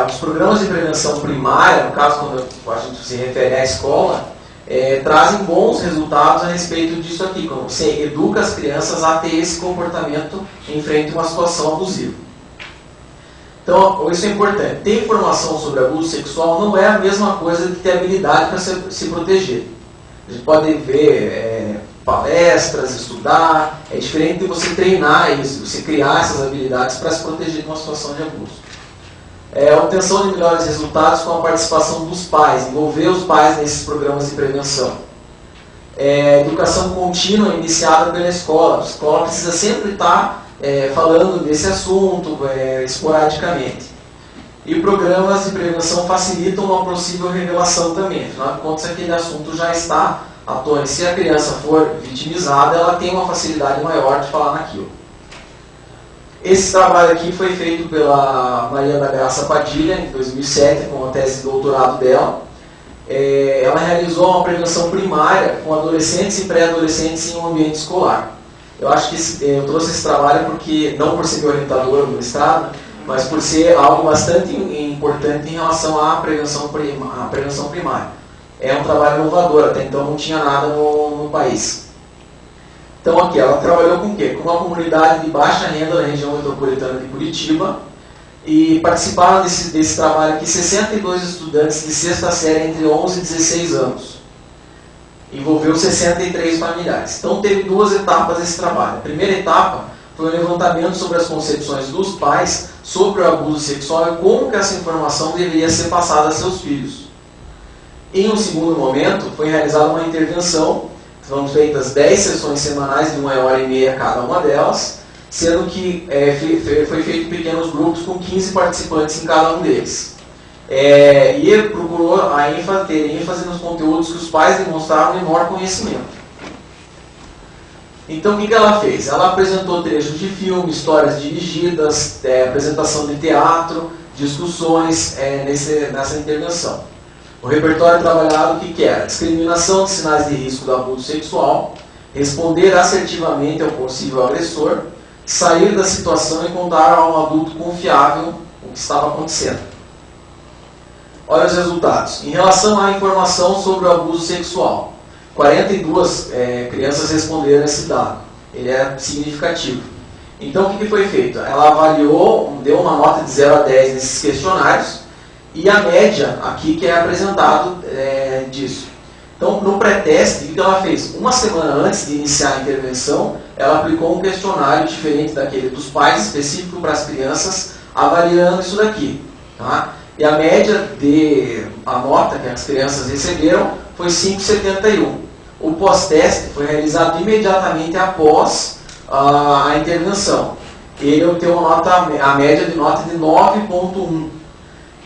Os programas de prevenção primária, no caso quando a gente se refere à escola, trazem bons resultados a respeito disso aqui, quando você educa as crianças a ter esse comportamento em frente a uma situação abusiva. Então, isso é importante. Ter informação sobre abuso sexual não é a mesma coisa que ter habilidade para se proteger. A gente pode ver palestras, estudar, é diferente de você treinar isso, você criar essas habilidades para se proteger de uma situação de abuso. A obtenção de melhores resultados com a participação dos pais, envolver os pais nesses programas de prevenção. Educação contínua iniciada pela escola. A escola precisa sempre estar falando desse assunto esporadicamente. E programas de prevenção facilitam uma possível revelação também. Afinal de contas, aquele assunto já está à tona. Se a criança for vitimizada, ela tem uma facilidade maior de falar naquilo. Esse trabalho aqui foi feito pela Maria da Graça Padilha, em 2007, com a tese de doutorado dela. Ela realizou uma prevenção primária com adolescentes e pré-adolescentes em um ambiente escolar. Eu acho que eu trouxe esse trabalho porque, não por ser meu orientador no mestrado, mas por ser algo bastante importante em relação à prevenção primária. É um trabalho inovador, até então não tinha nada no país. Então aqui, ela trabalhou com o quê? Com uma comunidade de baixa renda na região metropolitana de Curitiba, e participaram desse trabalho aqui 62 estudantes de sexta série entre 11 e 16 anos. Envolveu 63 familiares. Então teve duas etapas desse trabalho. A primeira etapa foi o levantamento sobre as concepções dos pais sobre o abuso sexual e como que essa informação deveria ser passada a seus filhos. Em um segundo momento, foi realizada uma intervenção, foram feitas 10 sessões semanais de 1h30 cada uma delas, sendo que foi feito em pequenos grupos com 15 participantes em cada um deles. E procurou ter ênfase nos conteúdos que os pais demonstraram menor conhecimento. Então, o que ela fez? Ela apresentou trechos de filme, histórias dirigidas, apresentação de teatro, discussões nessa intervenção. O repertório trabalhado, o que era? Discriminação de sinais de risco do abuso sexual, responder assertivamente ao possível agressor, sair da situação e contar a um adulto confiável o que estava acontecendo. Olha os resultados. Em relação à informação sobre o abuso sexual, 42 crianças responderam esse dado. Ele é significativo. Então, o que foi feito? Ela avaliou, deu uma nota de 0 a 10 nesses questionários, e a média aqui que é apresentado disso. Então, no pré-teste, o que ela fez? Uma semana antes de iniciar a intervenção, ela aplicou um questionário diferente daquele dos pais, específico para as crianças, avaliando isso daqui. Tá? E a média a nota que as crianças receberam foi 5,71. O pós-teste foi realizado imediatamente após a intervenção. Ele obteve a média de nota de 9,1.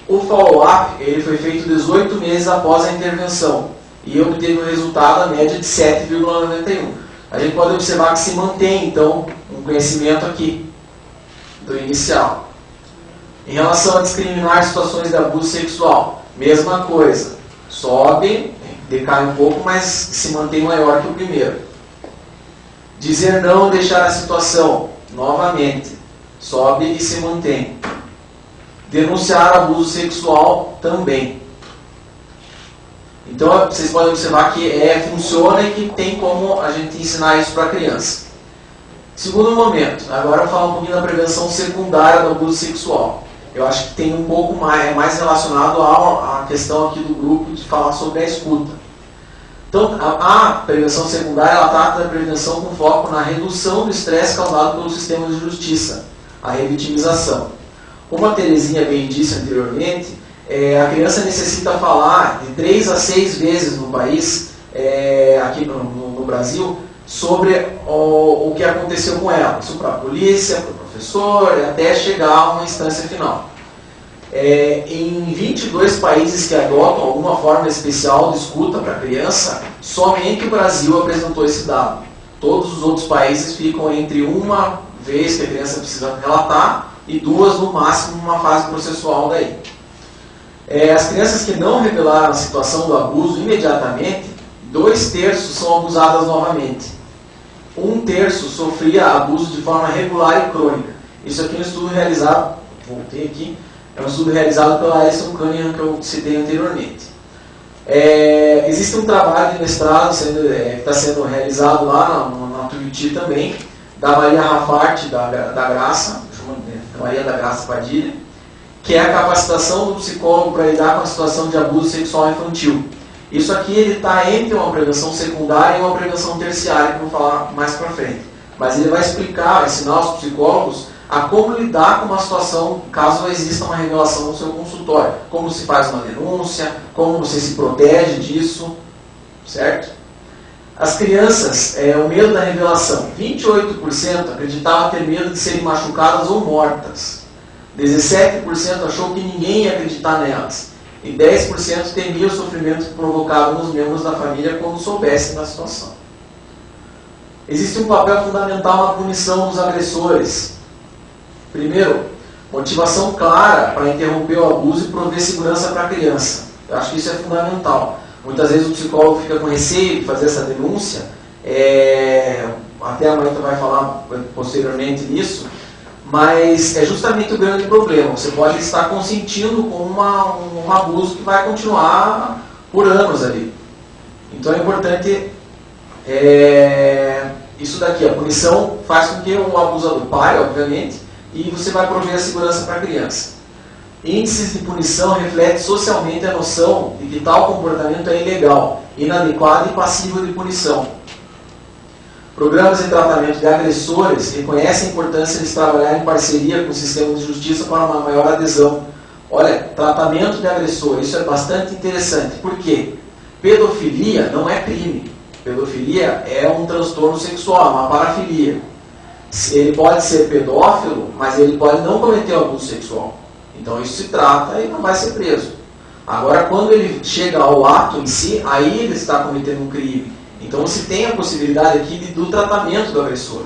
O follow-up ele foi feito 18 meses após a intervenção e obteve o resultado, a média de 7,91. A gente pode observar que se mantém, então, um conhecimento aqui do inicial. Em relação a discriminar situações de abuso sexual, mesma coisa. Sobe, decai um pouco, mas se mantém maior que o primeiro. Dizer não, deixar a situação, novamente, sobe e se mantém. Denunciar abuso sexual também. Então, vocês podem observar que funciona e que tem como a gente ensinar isso para a criança. Segundo momento, agora eu vou falar um pouquinho da prevenção secundária do abuso sexual. Eu acho que tem um pouco mais relacionado à questão aqui do grupo de falar sobre a escuta. Então, a prevenção secundária, ela trata da prevenção com foco na redução do estresse causado pelo sistema de justiça, a revitimização. Como a Terezinha bem disse anteriormente, a criança necessita falar de 3 a 6 vezes no país, aqui no Brasil, sobre o que aconteceu com ela. Isso para a polícia, para o professor, até chegar a uma instância final. Em 22 países que adotam alguma forma especial de escuta para a criança, somente o Brasil apresentou esse dado. Todos os outros países ficam entre uma vez que a criança precisa relatar e 2 no máximo numa fase processual daí. As crianças que não revelaram a situação do abuso imediatamente, 2/3 são abusadas novamente. 1/3 sofria abuso de forma regular e crônica. Isso aqui é um estudo realizado, voltei aqui, é um estudo realizado pela Alison Cunningham que eu citei anteriormente. Existe um trabalho de mestrado que está sendo realizado lá na Tuiuti também, da Maria Rafart da Graça, Maria da Graça Padilha, que é a capacitação do psicólogo para lidar com a situação de abuso sexual infantil. Isso aqui ele está entre uma prevenção secundária e uma prevenção terciária, que eu vou falar mais para frente. Mas ele vai explicar, ensinar os psicólogos a como lidar com uma situação, caso exista uma revelação no seu consultório. Como se faz uma denúncia, como você se protege disso, certo? As crianças, o medo da revelação. 28% acreditavam ter medo de serem machucadas ou mortas. 17% achou que ninguém ia acreditar nelas. E 10% temia o sofrimento provocado nos membros da família quando soubessem da situação. Existe um papel fundamental na punição dos agressores. Primeiro, motivação clara para interromper o abuso e prover segurança para a criança. Eu acho que isso é fundamental. Muitas vezes o psicólogo fica com receio de fazer essa denúncia, até a Marita vai falar posteriormente nisso, mas é justamente o grande problema. Você pode estar consentindo com um abuso que vai continuar por anos ali. Então é importante isso daqui. A punição faz com que o abusador pare, obviamente, e você vai prover a segurança para a criança. Índices de punição refletem socialmente a noção de que tal comportamento é ilegal, inadequado e passível de punição. Programas de tratamento de agressores reconhecem a importância de se trabalhar em parceria com o sistema de justiça para uma maior adesão. Olha, tratamento de agressor, isso é bastante interessante. Por quê? Pedofilia não é crime. Pedofilia é um transtorno sexual, uma parafilia. Ele pode ser pedófilo, mas ele pode não cometer o abuso sexual. Então isso se trata e não vai ser preso. Agora, quando ele chega ao ato em si, aí ele está cometendo um crime. Então se tem a possibilidade aqui do tratamento do agressor.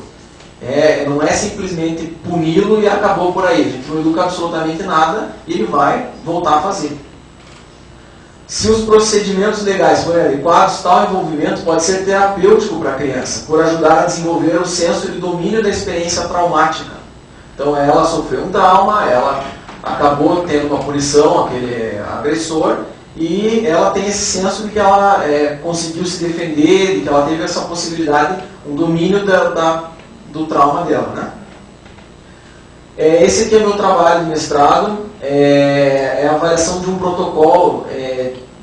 Não é simplesmente puni-lo e acabou por aí. A gente não educa absolutamente nada e ele vai voltar a fazer. Se os procedimentos legais forem adequados, tal envolvimento pode ser terapêutico para a criança, por ajudar a desenvolver o senso de domínio da experiência traumática. Então ela sofreu um trauma, ela acabou tendo uma punição, aquele agressor, e ela tem esse senso de que ela conseguiu se defender, de que ela teve essa possibilidade, um domínio do trauma dela, né? Esse aqui é o meu trabalho de mestrado, é a avaliação de um protocolo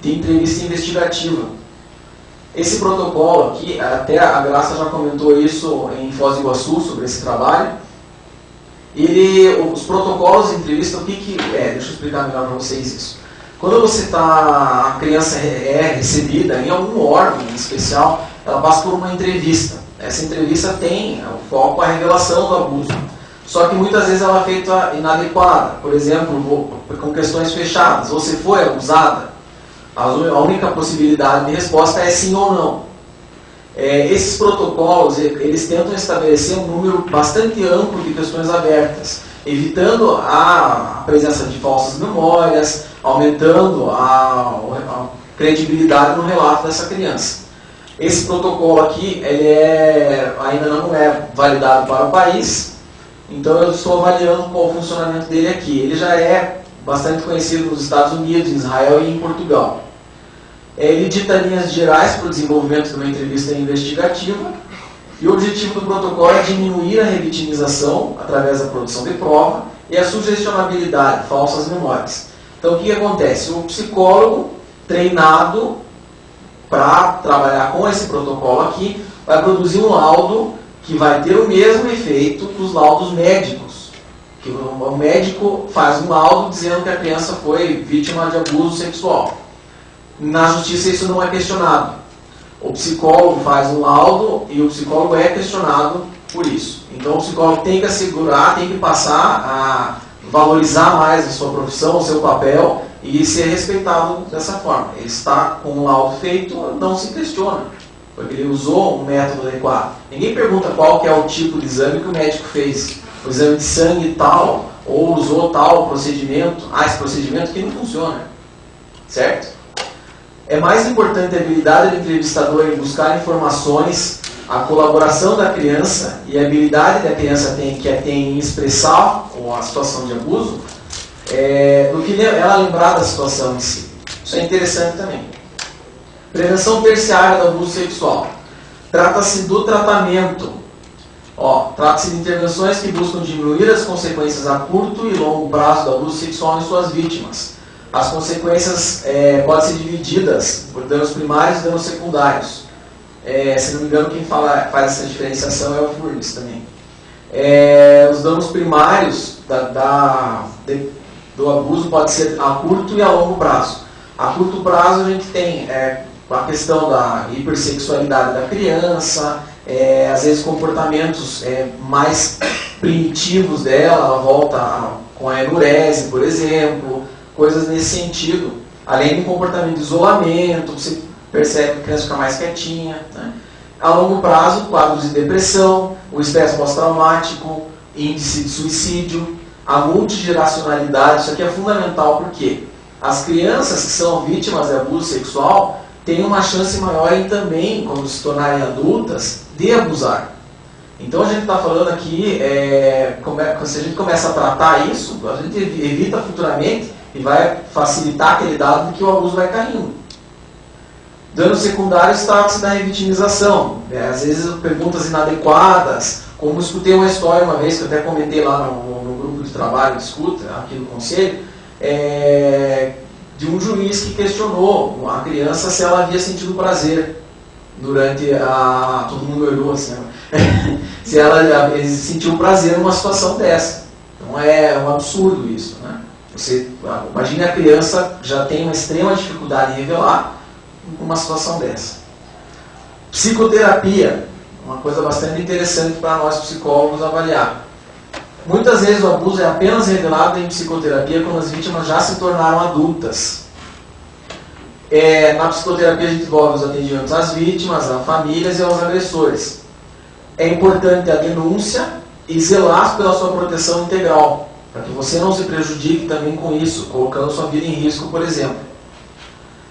de entrevista investigativa. Esse protocolo aqui, até a Graça já comentou isso em Foz do Iguaçu, sobre esse trabalho. Os protocolos de entrevista, o que é? Deixa eu explicar melhor para vocês isso. Quando a criança é recebida em algum órgão em especial, ela passa por uma entrevista. Essa entrevista tem o foco a revelação do abuso. Só que muitas vezes ela é feita inadequada. Por exemplo, com questões fechadas. Você foi abusada? A única possibilidade de resposta é sim ou não. Esses protocolos, eles tentam estabelecer um número bastante amplo de questões abertas, evitando a presença de falsas memórias, aumentando a credibilidade no relato dessa criança. Esse protocolo aqui, ainda não é validado para o país, então eu estou avaliando qual o funcionamento dele aqui. Ele já é bastante conhecido nos Estados Unidos, em Israel e em Portugal. Ele dita linhas gerais para o desenvolvimento de uma entrevista investigativa, e o objetivo do protocolo é diminuir a revitimização através da produção de prova e a sugestionabilidade, falsas memórias. Então o que acontece? O psicólogo treinado para trabalhar com esse protocolo aqui vai produzir um laudo que vai ter o mesmo efeito dos laudos médicos. Que o médico faz um laudo dizendo que a criança foi vítima de abuso sexual. Na justiça isso não é questionado. O psicólogo faz um laudo e o psicólogo é questionado por isso. Então o psicólogo tem que assegurar, tem que passar a valorizar mais a sua profissão, o seu papel e ser respeitado dessa forma. Ele está com um laudo feito, não se questiona, porque ele usou um método adequado. Ninguém pergunta qual que é o tipo de exame que o médico fez. O exame de sangue tal, ou usou tal procedimento. Esse procedimento aqui não funciona. Certo? É mais importante a habilidade do entrevistador em buscar informações, a colaboração da criança e a habilidade que a criança tem em expressar a situação de abuso, do que ela lembrar da situação em si. Isso é interessante também. Prevenção terciária do abuso sexual. Trata-se do tratamento. Trata-se de intervenções que buscam diminuir as consequências a curto e longo prazo do abuso sexual em suas vítimas. As consequências podem ser divididas por danos primários e danos secundários. Se não me engano, quem faz essa diferenciação é o Furnes também. Os danos primários do abuso podem ser a curto e a longo prazo. A curto prazo a gente tem a questão da hipersexualidade da criança, às vezes comportamentos mais primitivos dela, ela volta com a enurese, por exemplo, coisas nesse sentido, além do comportamento de isolamento, você percebe que a criança fica mais quietinha, né? A longo prazo, quadros de depressão, o estresse pós-traumático, índice de suicídio, a multigeracionalidade. Isso aqui é fundamental porque as crianças que são vítimas de abuso sexual têm uma chance maior em também, quando se tornarem adultas, de abusar. Então a gente está falando aqui, se a gente começa a tratar isso, a gente evita futuramente e vai facilitar aquele dado de que o abuso vai caindo. Danos secundários trata-se da revitimização. Às vezes perguntas inadequadas, como escutei uma história uma vez, que eu até comentei lá no grupo de trabalho de escuta, aqui no conselho, de um juiz que questionou a criança se ela havia sentido prazer durante todo mundo olhou assim, se ela sentiu prazer numa situação dessa. Então é um absurdo isso, né? Imagine a criança já tem uma extrema dificuldade em revelar uma situação dessa. Psicoterapia, uma coisa bastante interessante para nós psicólogos avaliar. Muitas vezes o abuso é apenas revelado em psicoterapia quando as vítimas já se tornaram adultas. Na psicoterapia a gente envolve os atendimentos às vítimas, às famílias e aos agressores. É importante a denúncia e zelar pela sua proteção integral, para que você não se prejudique também com isso, colocando sua vida em risco, por exemplo.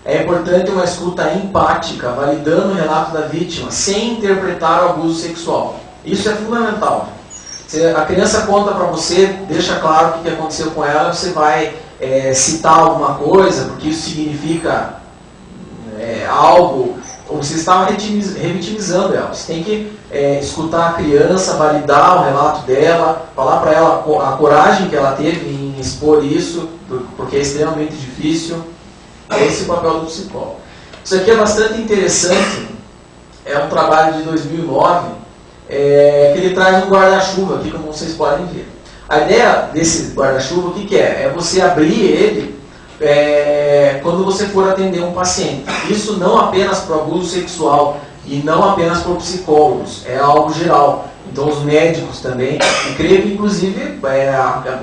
É importante uma escuta empática, validando o relato da vítima, sem interpretar o abuso sexual. Isso é fundamental. Se a criança conta para você, deixa claro o que aconteceu com ela, você vai citar alguma coisa, porque isso significa algo, ou você está revitimizando ela. Você tem que escutar a criança, validar o relato dela, falar para ela a coragem que ela teve em expor isso, porque é extremamente difícil. Esse é o papel do psicólogo. Isso aqui é bastante interessante, é um trabalho de 2009, que ele traz um guarda-chuva aqui, como vocês podem ver. A ideia desse guarda-chuva, o que é? É você abrir ele quando você for atender um paciente. Isso não apenas para o abuso sexual e não apenas para os psicólogos, é algo geral. Então os médicos também, e creio que inclusive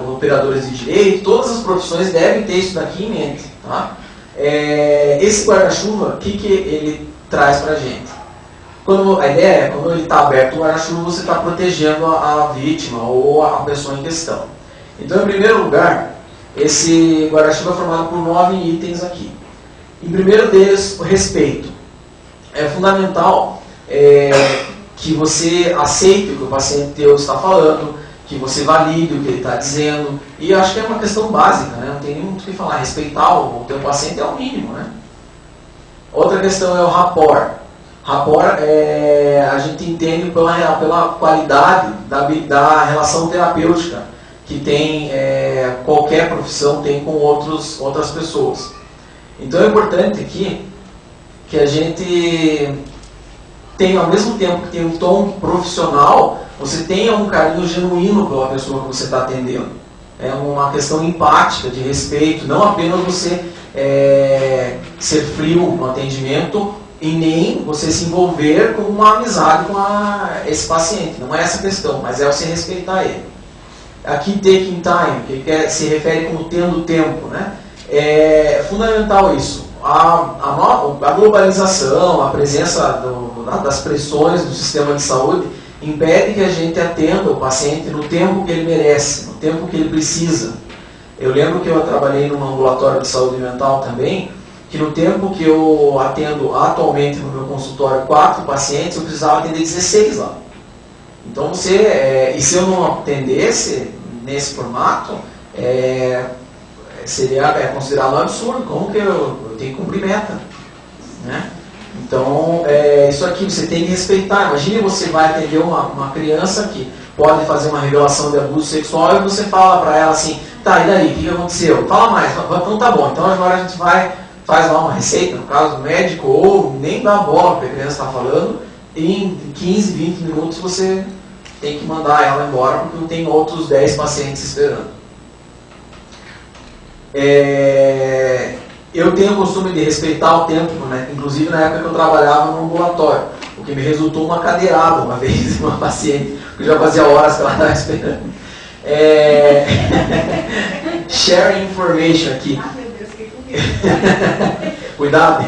operadores de direito, todas as profissões devem ter isso daqui em mente. Tá? Esse guarda-chuva, o que ele traz para a gente? A ideia é, quando ele está aberto o guarda-chuva, você está protegendo a vítima ou a pessoa em questão. Então, em primeiro lugar, esse guarda-chuva é formado por 9 itens aqui. Em primeiro deles, o respeito. É fundamental que você aceite o que o paciente teu está falando, que você valide o que ele está dizendo, e acho que é uma questão básica, né? Não tem nem muito o que falar. Respeitar o teu paciente é o mínimo, né? Outra questão é o rapport. Rapport a gente entende pela qualidade da relação terapêutica que tem, qualquer profissão tem com outras pessoas. Então é importante aqui que a gente tenha, ao mesmo tempo que tem um tom profissional, você tenha um carinho genuíno pela pessoa que você está atendendo. É uma questão empática, de respeito, não apenas você ser frio no atendimento e nem você se envolver com uma amizade com esse paciente. Não é essa a questão, mas é você respeitar ele. Aqui, taking time, que se refere como tendo tempo, né? É fundamental isso. A globalização, a presença das pressões do sistema de saúde impede que a gente atenda o paciente no tempo que ele merece, no tempo que ele precisa. Eu lembro que eu trabalhei num ambulatório de saúde mental também, que no tempo que eu atendo atualmente no meu consultório 4 pacientes, eu precisava atender 16 lá. Então e se eu não atendesse nesse formato, seria considerado um absurdo. Como que eu tenho que cumprir meta, né? Então, isso aqui você tem que respeitar. Imagine você vai atender uma criança que pode fazer uma revelação de abuso sexual e você fala para ela assim, tá, e daí, o que aconteceu? Fala mais. Então tá bom, então agora a gente faz lá uma receita, no caso do médico, ou nem dá bola que a criança está falando, e em 15, 20 minutos você tem que mandar ela embora porque tem outros 10 pacientes esperando. Eu tenho o costume de respeitar o tempo, né? Inclusive na época que eu trabalhava no ambulatório, o que me resultou uma cadeirada uma vez, uma paciente, que já fazia horas que ela estava esperando. Sharing information aqui. Cuidado.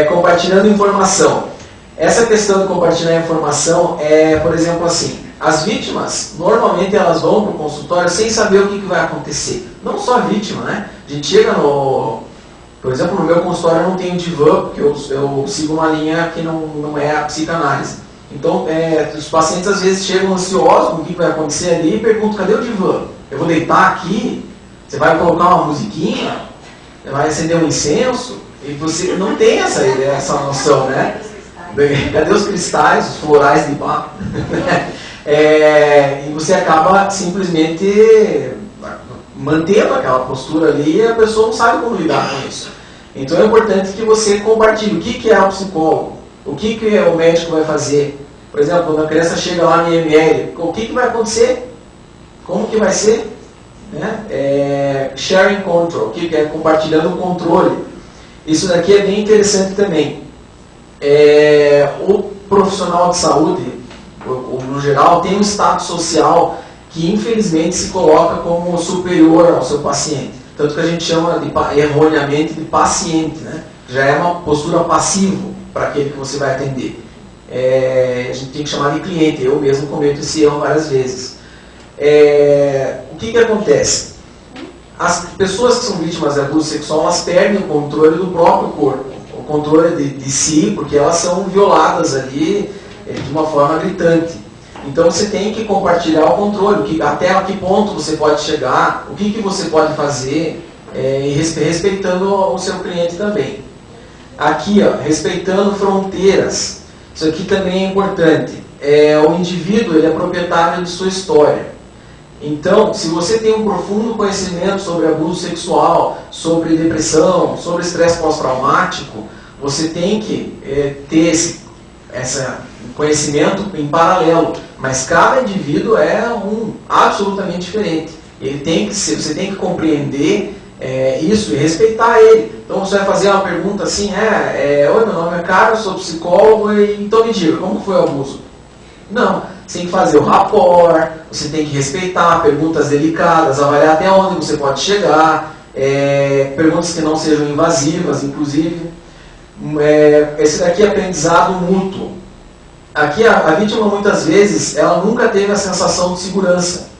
Compartilhando informação. Essa questão de compartilhar informação por exemplo, assim, as vítimas, normalmente elas vão para o consultório sem saber o que vai acontecer. Não só a vítima, né? A gente chega por exemplo, no meu consultório eu não tenho divã, porque eu sigo uma linha que não é a psicanálise. Então, os pacientes às vezes chegam ansiosos com o que vai acontecer ali e perguntam, cadê o divã? Eu vou deitar aqui? Você vai colocar uma musiquinha? Você vai acender um incenso? E você não tem essa noção, né? Cadê os cristais, os florais de Bach? E você acaba simplesmente mantendo aquela postura ali e a pessoa não sabe como lidar com isso. Então é importante que você compartilhe o que é o psicólogo, o que o médico vai fazer. Por exemplo, quando a criança chega lá no IML, o que vai acontecer? Como que vai ser? Né? Sharing control, o que é compartilhando o controle. Isso daqui é bem interessante também. O profissional de saúde, no geral, tem um status social que infelizmente se coloca como superior ao seu paciente. Tanto que a gente chama erroneamente de paciente, né? Já é uma postura passiva para aquele que você vai atender. A gente tem que chamar de cliente. Eu mesmo cometo esse erro várias vezes. O que acontece? as pessoas que são vítimas de abuso sexual, elas perdem o controle do próprio corpo, o controle de si, porque elas são violadas ali de uma forma gritante. Então você tem que compartilhar o controle, até a que ponto você pode chegar, o que você pode fazer, e respeitando o seu cliente também. Aqui, ó, respeitando fronteiras. Isso aqui também é importante. O indivíduo, ele é proprietário de sua história. Então, se você tem um profundo conhecimento sobre abuso sexual, sobre depressão, sobre estresse pós-traumático, você tem que ter esse conhecimento em paralelo. Mas cada indivíduo é absolutamente diferente. Você tem que compreender isso e respeitar ele. Então você vai fazer uma pergunta assim, oi, meu nome é Carlos, sou psicólogo, então me diga, como foi o abuso? Não, você tem que fazer o rapport, você tem que respeitar perguntas delicadas, avaliar até onde você pode chegar, perguntas que não sejam invasivas, inclusive. Esse daqui é aprendizado mútuo. Aqui a vítima muitas vezes, ela nunca teve a sensação de segurança,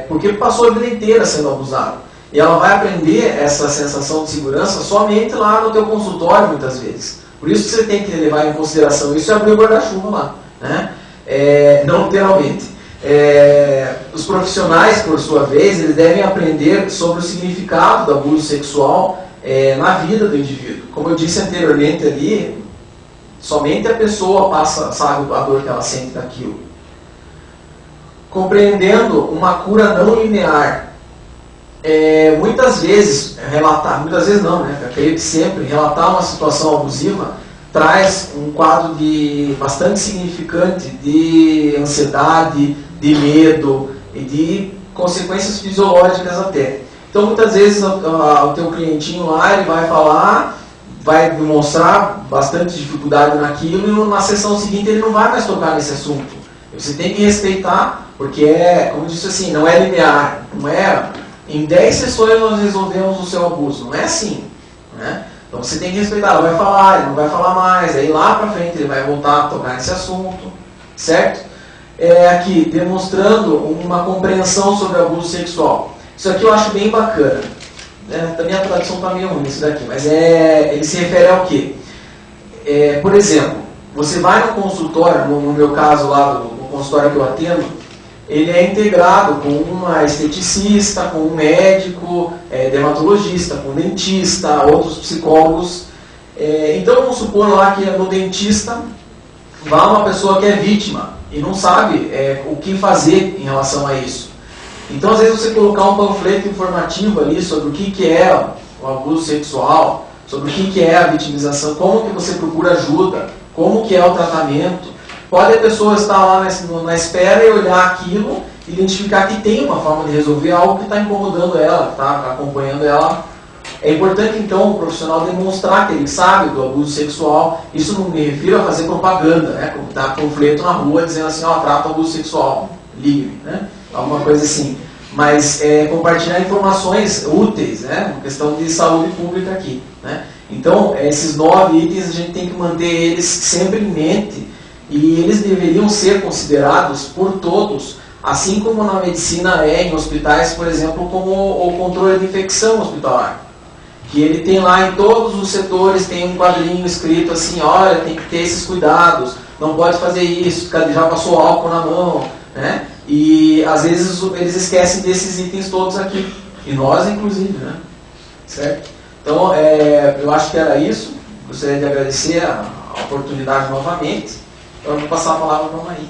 porque passou a vida inteira sendo abusada. E ela vai aprender essa sensação de segurança somente lá no teu consultório, muitas vezes. Por isso que você tem que levar em consideração isso e abrir o guarda-chuva lá, né? Não literalmente. Os profissionais, por sua vez, eles devem aprender sobre o significado do abuso sexual na vida do indivíduo. Como eu disse anteriormente ali, somente a pessoa sabe a dor que ela sente daquilo. Compreendendo uma cura não linear. Muitas vezes não, né? Eu creio que sempre, relatar uma situação abusiva traz um quadro bastante significante de ansiedade, de medo e de consequências fisiológicas até. Então muitas vezes o teu clientinho lá, ele vai falar, vai demonstrar bastante dificuldade naquilo e na sessão seguinte ele não vai mais tocar nesse assunto. Você tem que respeitar, porque como eu disse assim, não é linear, não é... Em 10 sessões nós resolvemos o seu abuso. Não é assim, né? Então você tem que respeitar. Ela vai falar, ele não vai falar mais. Aí lá pra frente ele vai voltar a tocar nesse assunto. Certo? Aqui, demonstrando uma compreensão sobre abuso sexual. Isso aqui eu acho bem bacana. Também a tradução está meio ruim isso daqui. Mas ele se refere ao quê? Por exemplo, você vai no consultório, no meu caso lá, no consultório que eu atendo, ele é integrado com uma esteticista, com um médico, dermatologista, com um dentista, outros psicólogos. Então vamos supor lá que no dentista vá uma pessoa que é vítima e não sabe o que fazer em relação a isso. Então às vezes você colocar um panfleto informativo ali sobre o que é o abuso sexual, sobre o que é a vitimização, como que você procura ajuda, como que é o tratamento. Pode a pessoa estar lá na espera e olhar aquilo, identificar que tem uma forma de resolver algo que está incomodando ela, está acompanhando ela. É importante então o profissional demonstrar que ele sabe do abuso sexual. Isso não me refiro a fazer propaganda, né? Como dar panfleto na rua dizendo assim, trata o abuso sexual, ligue, né? Alguma coisa assim. Mas compartilhar informações úteis, né? Uma questão de saúde pública aqui, né? Então, esses 9 itens a gente tem que manter eles sempre em mente. E eles deveriam ser considerados por todos, assim como na medicina em hospitais, por exemplo, como o controle de infecção hospitalar. Que ele tem lá em todos os setores, tem um quadrinho escrito assim, olha, tem que ter esses cuidados, não pode fazer isso, já passou álcool na mão, né? E às vezes eles esquecem desses itens todos aqui, e nós inclusive, né? Certo? Então, eu acho que era isso. Gostaria de agradecer a oportunidade novamente. Eu vou passar a palavra para a Maria.